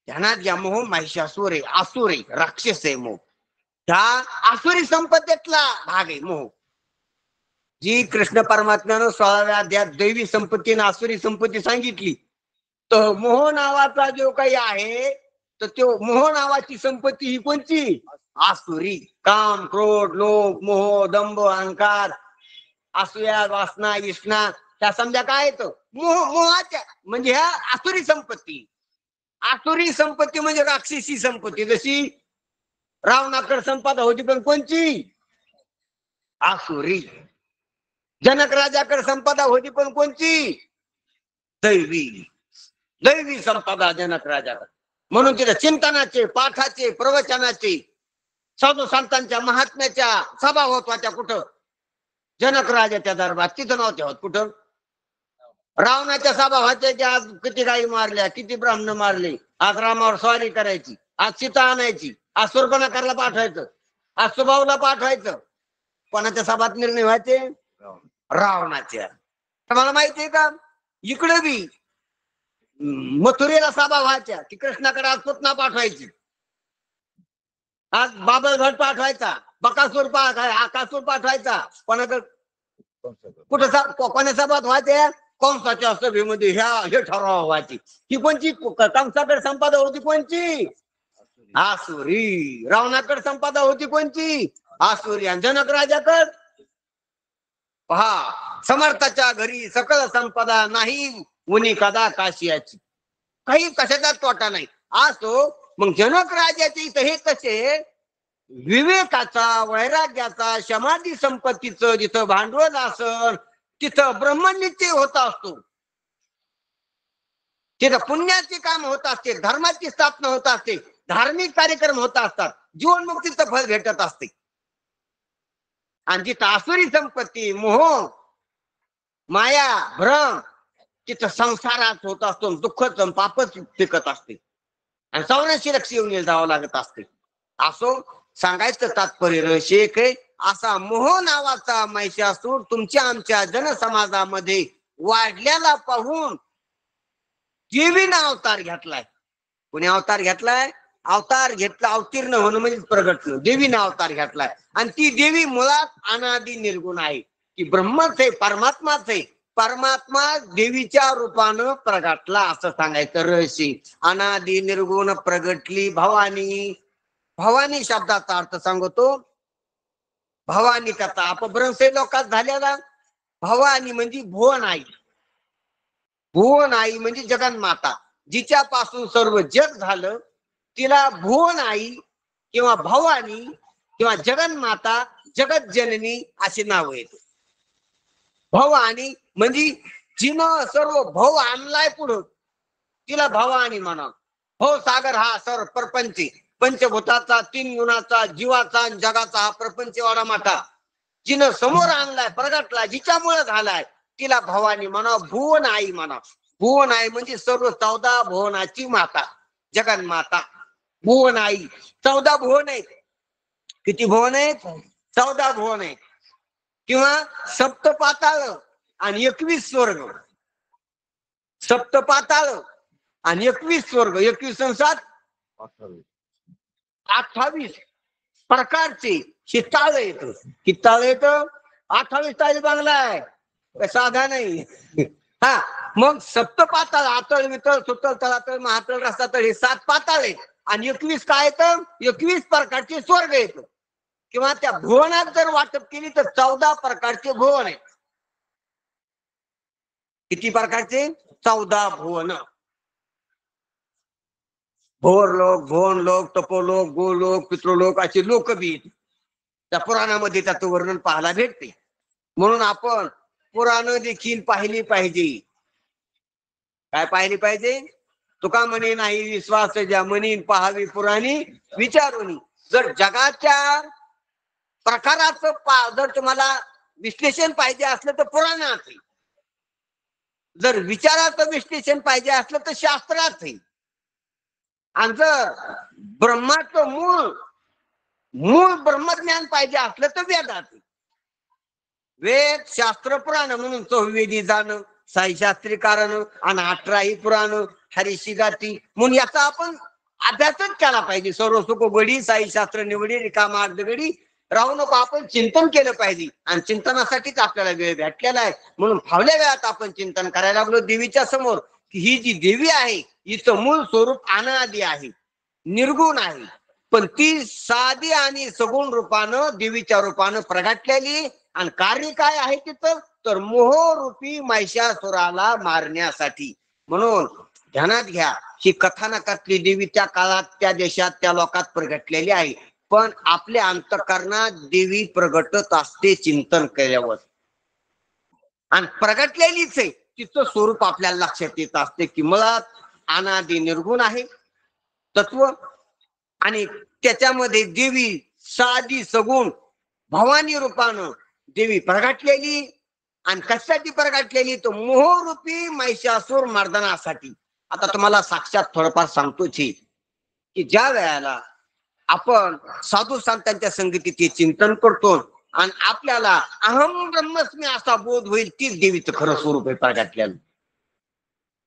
त्यांना ज्या मोह महिषासुर आहे आसुर आहे राक्षस आहे मोह. त्या आसुरी संपत्तीतला भाग आहे मोह. जी कृष्ण परमात्म्यानं 16व्या अध्यायात दैवी संपत्ती आणि आसुरी संपत्ती सांगितली तर मोह नावाचा जो काही आहे तर तो मोह नावाची संपत्ती ही कोणती आसुरी. काम क्रोध लोभ मोह दंभ अहंकार असूया वासना इष्णा त्या समजा काय येतं मोह मोहाच्या म्हणजे ह्या आसुरी संपत्ती. आसुरी संपत्ती म्हणजे राक्षसी संपत्ती. जशी रावणाकडे संपदा होती पण कोणची आसुरी. जनक राजाकडे संपदा होती पण कोणची दैवी. दैवी संपदा जनक राजाकडे. म्हणून तिथे चिंतनाचे पाठाचे प्रवचनाचे साधू संतांच्या महात्म्याच्या सभा होत होत्या कुठं जनक राजाच्या दरबारात. तिथं नव्हत्या होत कुठं रावणाच्या सभा व्हायच्या की आज किती गायी मारल्या किती ब्राह्मण मारले आज रामावर स्वारी करायची आज सीता आणायची आज सुर्पणखाला पाठवायचं आज सुभाऊला पाठवायचं. कोणाच्या सभात निर्णय व्हायचे रावणाच्या. मला माहितीये का इकडे बी मथुरेला सभा व्हायच्या की कृष्णाकडे आज पुतना पाठवायची आज बाबळघट पाठवायचा बकासूर आकासूर पाठवायचा. कोणाकडे कुठं कोण्या सभात व्हायचे कंसाच्या सभेमध्ये हे ठराव व्हायची. ही कोणची कंसाकडे संपादा होती कोणची आसुरी. रावणाकडे संपादा होती कोणची आसुरी. आणि जनक राजाकडे पहा समर्थाच्या घरी सकल संपदा नाही उनी कदा काशियाची. काही कशाचा तोटा नाही. असो मग जनक राजाचे इथं हे कसे विवेकाचा वैराग्याचा समाधी संपत्तीचं जिथं भांडवल असल तिथं ब्रह्मनिश्चय होत असतो. तिथं पुण्याचे काम होत असते धर्माची स्थापना होत असते धार्मिक कार्यक्रम होत असतात जीवनमुक्तीचं फळ भेटत असते. आणि जिथं आसुरी संपत्ती मोह माया भ्रम तिथं संसारात होत असतो दुःखच पापच पिकत असते आणि सवनाशी लक्ष येऊन जावं लागत असते. असो सांगायचं तात्पर्य रहस्यक आहे असा मोह नावाचा महिषासूर तुमच्या आमच्या जनसमाजामध्ये वाढल्याला पाहून देवीनं अवतार घेतलाय. कोणी अवतार घेतलाय अवतार घेतला अवतीर्ण होणं म्हणजे प्रगट देवीनं अवतार घेतलाय. आणि ती देवी मुळात अनादि निर्गुण आहे की ब्रह्मच आहे परमात्माच आहे. परमात्मा देवीच्या रूपानं प्रगटला असं सांगायचं रहस्य. अनादि निर्गुण प्रगटली भवानी. भवानी शब्दाचा अर्थ सांगतो भवानी कथा अपभ्रंश लोकात झालेला. भवानी म्हणजे भुवन आई. भुवन आई म्हणजे जगन्माता जिच्यापासून सर्व जग झालं तिला भुवन आई किंवा भवानी किंवा जगन्माता जगत जननी अशी नाव येते. भवानी म्हणजे जिनं सर्व भव आणलाय पुढं तिला भवानी म्हणा. भव सागर हा सर्व प्रपंच पंचभूताचा 3 गुणाचा जीवाचा जगाचा हा प्रपंच एवढा मोठा जिनं समोर आणलाय प्रगटला जिच्यामुळे झालाय तिला भवानी म्हणा. भुवन आई म्हणा. भुवन आई म्हणजे सर्व 14 भुवनाची माता जगन्माता भुवन आई. 14 भुवन आहेत. किती भुवन आहेत 14 भुवन आहेत. किंवा सप्त पाताळ आणि 21 स्वर्ग. सप्त पाताळ आणि 21 स्वर्ग 21 7 28. 28 प्रकारचे हे ताळ येत. किती ताळ येत? 28 ताळी बांगला आहे, काय साधा नाही. हा, मग सप्त पाताळ, आतळ वितळ सुतळ तळातळ महातळ रस्ता तळ, हे 7 पाताळ आहेत. आणि 21 काय येतं? 21 प्रकारचे स्वर्ग येत. किंवा त्या भुवनात जर वाटप केली तर 14 प्रकारचे भुवन आहेत. किती प्रकारचे? 14 भुवन. भोरलोक, भुवनलोक, तपोलोक, गोलोक, पितृलोक असे लोक बी त्या पुराणामध्ये त्याचं वर्णन पाहायला भेटते. म्हणून आपण पुराण देखील पाहिली पाहिजे. काय पाहिली पाहिजे? तुका म्हणे नाही विश्वास ज्या म्हणीन पाहावी पुराणी विचारुनी. जर जगाच्या प्रकाराचं जर तुम्हाला विश्लेषण पाहिजे असलं तर पुराणात आहे. जर विचाराचं विश्लेषण पाहिजे असलं तर शास्त्रात आहे. आणि जर ब्रह्माचं मूळ ब्रह्मज्ञान पाहिजे असलं तर वेदात आहे. वेद, शास्त्र, पुराण म्हणून 4 जाणं, 6 शास्त्री कारण आणि 18 पुराण, हरीशी गाती म्हणून याचा आपण अभ्यासच केला पाहिजे. सर्व सुख गडी, 6 शास्त्र निवडी, रिकामा अर्धगडी राहू नको. आपण चिंतन केलं पाहिजे आणि चिंतनासाठीच आपल्याला वेळ भेटलेला आहे. म्हणून फावल्या वेळात आपण चिंतन करायला लागलो देवीच्या समोर की ही जी देवी आहे हिचं मूळ स्वरूप अनादि आहे, निर्गुण आहे. पण ती साधी आणि सगुण रूपानं देवीच्या रूपानं प्रगटलेली. आणि कार्य काय आहे तिथं? तर मोहरूपी महिषासुराला मारण्यासाठी. म्हणून ध्यानात घ्या, ही कथानकातली देवी त्या काळात, त्या देशात, त्या लोकात प्रगटलेली आहे. पण आपल्या अंतःकरणात देवी प्रगटत असते चिंतन केल्यावर. आणि प्रगटलेलीच आहे, तिचं स्वरूप आपल्याला लक्षात येत असते की मुळात अनादि निर्गुण आहे तत्व. आणि त्याच्यामध्ये देवी साधी सगुण भवानी रूपानं देवी प्रगटलेली. आणि कशासाठी प्रगटलेली? तर मोहरूपी महिषासूर मर्दनासाठी. आता तुम्हाला साक्षात थोडंफार सांगतोच की ज्या वेळेला आपण साधू संतांच्या संगतीत हे चिंतन करतो आणि आपल्याला अहम ब्रह्मस्मी असा बोध होईल, तीच देवीचं खरं स्वरूप आहे प्रगटलेलं.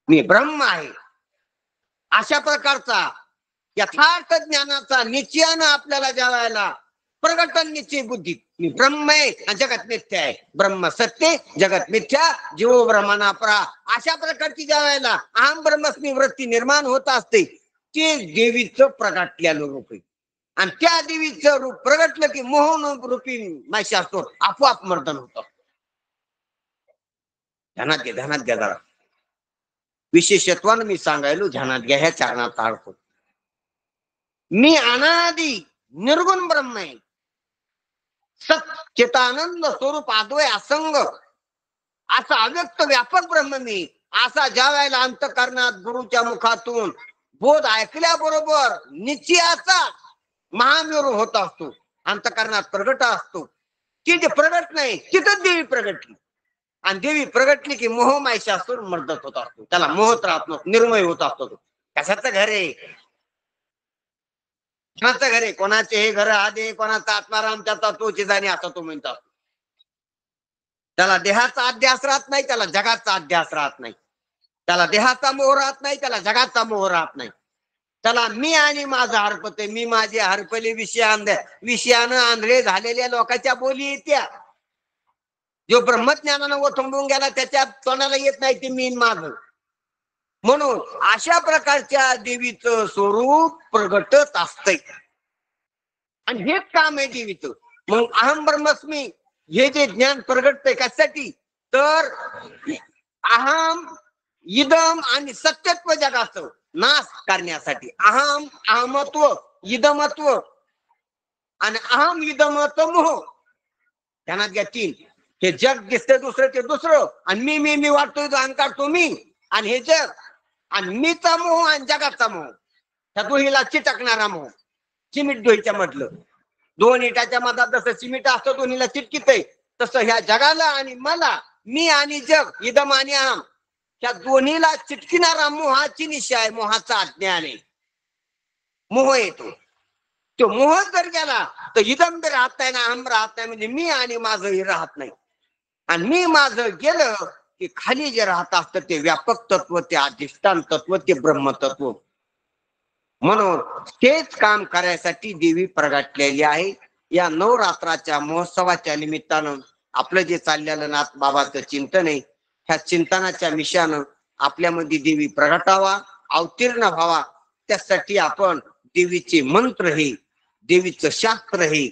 मी ब्रह्म आहे अशा प्रकारचा यथार्थ ज्ञानाचा निश्चयानं आपल्याला ज्या वेळेला प्रगटन निश्चय बुद्धी मी ब्रह्म आहे आणि जगत मिथ्या आहे, ब्रह्म सत्य जगत मिथ्या जीव ब्रह्मणा परा, अशा प्रकारची ज्या वेळेला अहम ब्रह्मस्मी वृत्ती निर्माण होत असते ते देवीचं प्रगटलेलं रूप आहे. आणि त्या देवीचं रूप प्रगटलं की मोहन रूपी महिषासूर आपोआप मर्दन होतं. ध्यानात घ्या जरा. विशेषत्वानं मी सांगायलो ध्यानात घ्या, ह्या चरणात अर्थ. मी अनादि निर्गुण ब्रह्म आहे, सच्चिदानंद स्वरूप अद्वय असंग असा अव्यक्त व्यापक ब्रह्म मी. असा ज्या वेळेला अंतःकरणात गुरुच्या मुखातून बोध ऐकल्याबरोबर निश्चयाचा महामेरू होत असतो, अंतःकरणात प्रगट असतो. ती जे प्रगट नाही तिथं देवी प्रगटली. आणि देवी प्रगटली की मोह महिषासूर मर्दत होत असतो, त्याला मोहत राहत नसतो, निर्मय होत असतो. तो कशाचं घर आहे? कोणाचं घर आहे? कोणाचे हे घर आदे, कोणाचा आत्माराम त्याचा तोची जाणे असा तो म्हणतात. त्याला देहाचा अध्यास राहत नाही, त्याला जगाचा अध्यास राहत नाही. त्याला देहाचा मोह राहत नाही, त्याला जगाचा मोह राहत नाही. त्याला मी आणि माझा हरपते, मी माझे हरपले विषयानं आंधळे झालेल्या लोकांच्या बोली येत्या. जो ब्रह्मज्ञानानं ओथंबून गेला त्याच्या तोंडाला येत नाही ते मी माझ. म्हणून अशा प्रकारच्या देवीचं स्वरूप प्रगटत असते. आणि हेच काम आहे देवीचं. मग अहम ब्रह्मस्मी हे जे ज्ञान प्रगटतंय कशासाठी? तर अहम इदम आणि सत्यत्व जगाचं नाश करण्यासाठी. अहमत्व, इदमत्व आणि अहम इदमत्व मोह. ध्यानात घ्या 3. हे जग दिसतंय दुसरं ते दुसरं, आणि मी वाटतोय तो अहंकार तो मी, आणि हे जग आणि मीचा मोह आणि जगाचा मोह. त्या दोन्हीला चिटकणारा मोह. चिमिट दोहीच्या मधलं 2 इटाच्या मधात जसं चिमिट असतं दोन्हीला चिटकीत आहे, तसं ह्या जगाला आणि मला, मी आणि जग, इदम आणि अहम, त्या दोन्हीला चिटकिणारा मोहाची निशा आहे, मोहाचा अज्ञान आहे. मोह येतो. तो मोह जर गेला तर इदम बी राहत नाही ना अहम राहत नाही, म्हणजे मी आणि माझंही राहत नाही. आणि मी माझं गेलं की खाली जे राहत असतं ते व्यापक तत्व, ते अधिष्ठान तत्व, ते ब्रह्मतत्व. म्हणून तेच काम करायसाठी देवी प्रगटलेली आहे. या नवरात्राच्या महोत्सवाच्या निमित्तानं आपलं जे चाललेलं नाथ बाबाचं चिंतन आहे, ह्या चिंतनाच्या मिशानं आपल्यामध्ये देवी प्रगटावा, अवतीर्ण व्हावा. त्यासाठी आपण देवीचे मंत्र हे, देवीचं शास्त्र हे,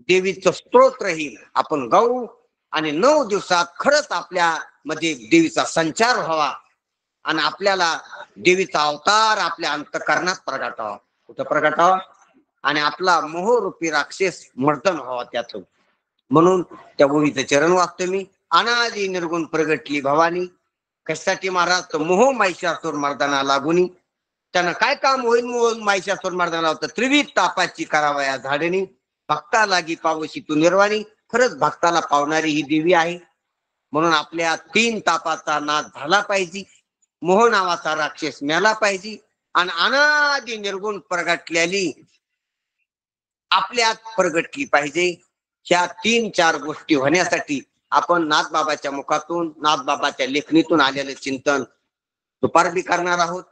देवीचं स्तोत्र हे आपण गाऊ आणि 9 दिवसात खरंच आपल्या मध्ये देवीचा संचार व्हावा आणि आपल्याला देवीचा अवतार आपल्या अंतःकरणात प्रगटावा. कुठं प्रगटावा? आणि आपला मोहरूपी राक्षस मर्दन व्हावा त्यातून. म्हणून त्या गोवीचं चरण वाचतो मी. अनादि निर्गुण प्रगटली भवानी. कशासाठी महाराज? तर मोह महिषासुर मर्दना लागुनी. त्यानं काय काम होईल? मोह महिषासुर मर्दना होतं. त्रिविध तापाची करावया झाडणी, भक्ता लागी पावशी तू निर्वाणी. खरंच भक्ताला पावणारी ही देवी आहे. म्हणून आपल्या 3 तापाचा नाश झाला पाहिजे, मोह नावाचा राक्षस मेला पाहिजे आणि अनादि निर्गुण प्रगटलेली आपल्यात प्रगटली पाहिजे. ह्या 3-4 गोष्टी होण्यासाठी आपण नाथबाबाच्या मुखातून, नाथबाबाच्या लेखणीतून आलेलं चिंतन दुपार बी करणार आहोत.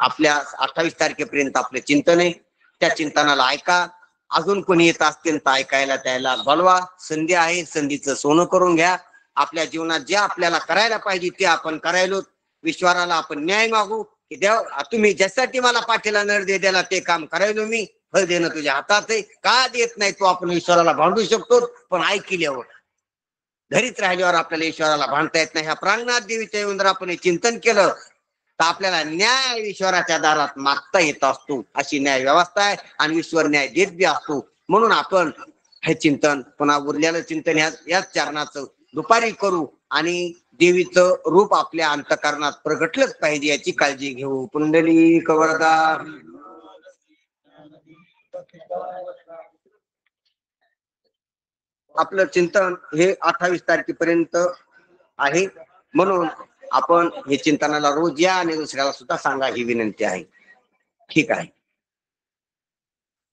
आपल्या 28 तारखेपर्यंत आपलं चिंतन आहे. त्या चिंतनाला ऐका. अजून कोणी येत असतील तर ऐकायला त्याला बोलवा. संधी आहे, संधीचं सोनं करून घ्या. आपल्या जीवनात जे आपल्याला करायला पाहिजे ते आपण करायलो. ईश्वराला आपण न्याय मागू की देव तुम्ही ज्यासाठी मला पाठीला नळ द्यायला ते काम करायलो मी. फळ देणं तुझ्या हातात आहे. का देत नाही तो आपण ईश्वराला भांडू शकतो, पण ऐकल्यावर घरीच राहिल्यावर आपल्याला ईश्वराला भांडता येत नाही. ह्या प्राणनाथ देवीच्या येऊन जर आपण चिंतन केलं तर आपल्याला न्याय ईश्वराच्या दारात मागता येत असतो. अशी न्याय व्यवस्था आहे आणि ईश्वर न्याय देत बी असतो. म्हणून आपण हे चिंतन पुन्हा उरलेलं चिंतन याच चरणाचं दुपारी करू आणि देवीचं रूप आपल्या अंतःकरणात प्रगटलंच पाहिजे याची काळजी घेऊ. पुंडलिक वरदा. आपलं चिंतन हे 28 तारखेपर्यंत आहे. म्हणून आपण हे चिंतनाला रोज या आणि दुसऱ्याला सुद्धा सांगा ही विनंती आहे. ठीक आहे.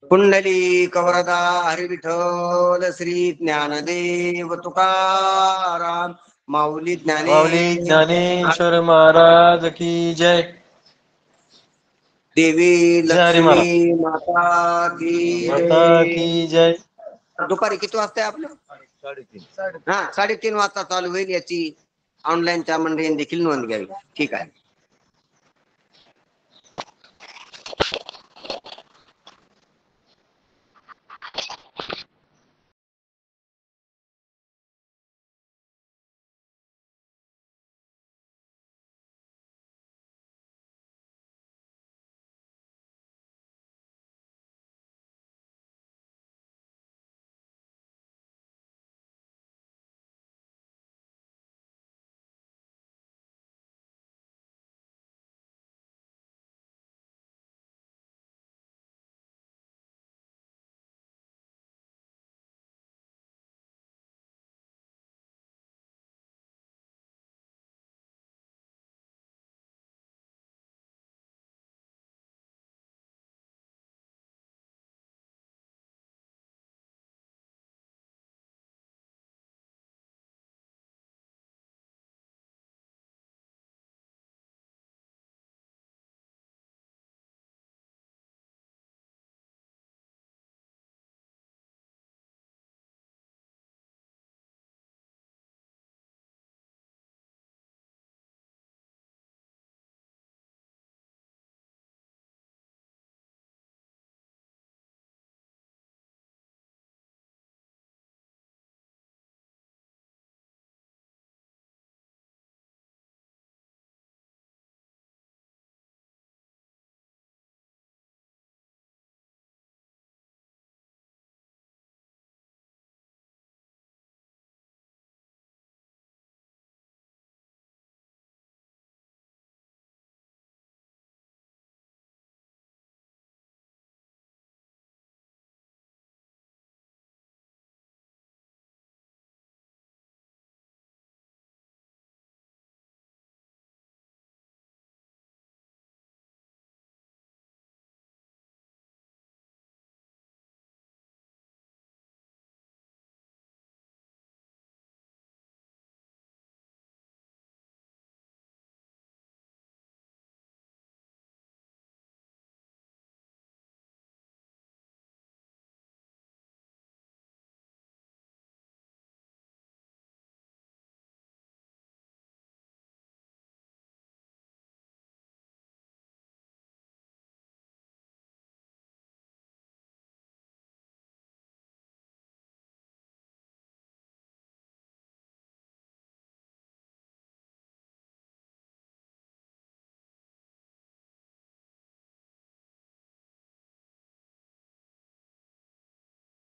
पुंडलिक वरदा. हरी विठ्ठल श्री ज्ञानदेव तुकाराम माऊली ज्ञानेश्वर महाराज की जय. देवी जय हरी लक्ष्मी माता की जय. दुपारी किती वाजता आहे आपलं? 3:30. 3:30 वाजता चालू होईल. याची ऑनलाईनच्या मंडळींनी देखील नोंद घ्यावी. ठीक आहे.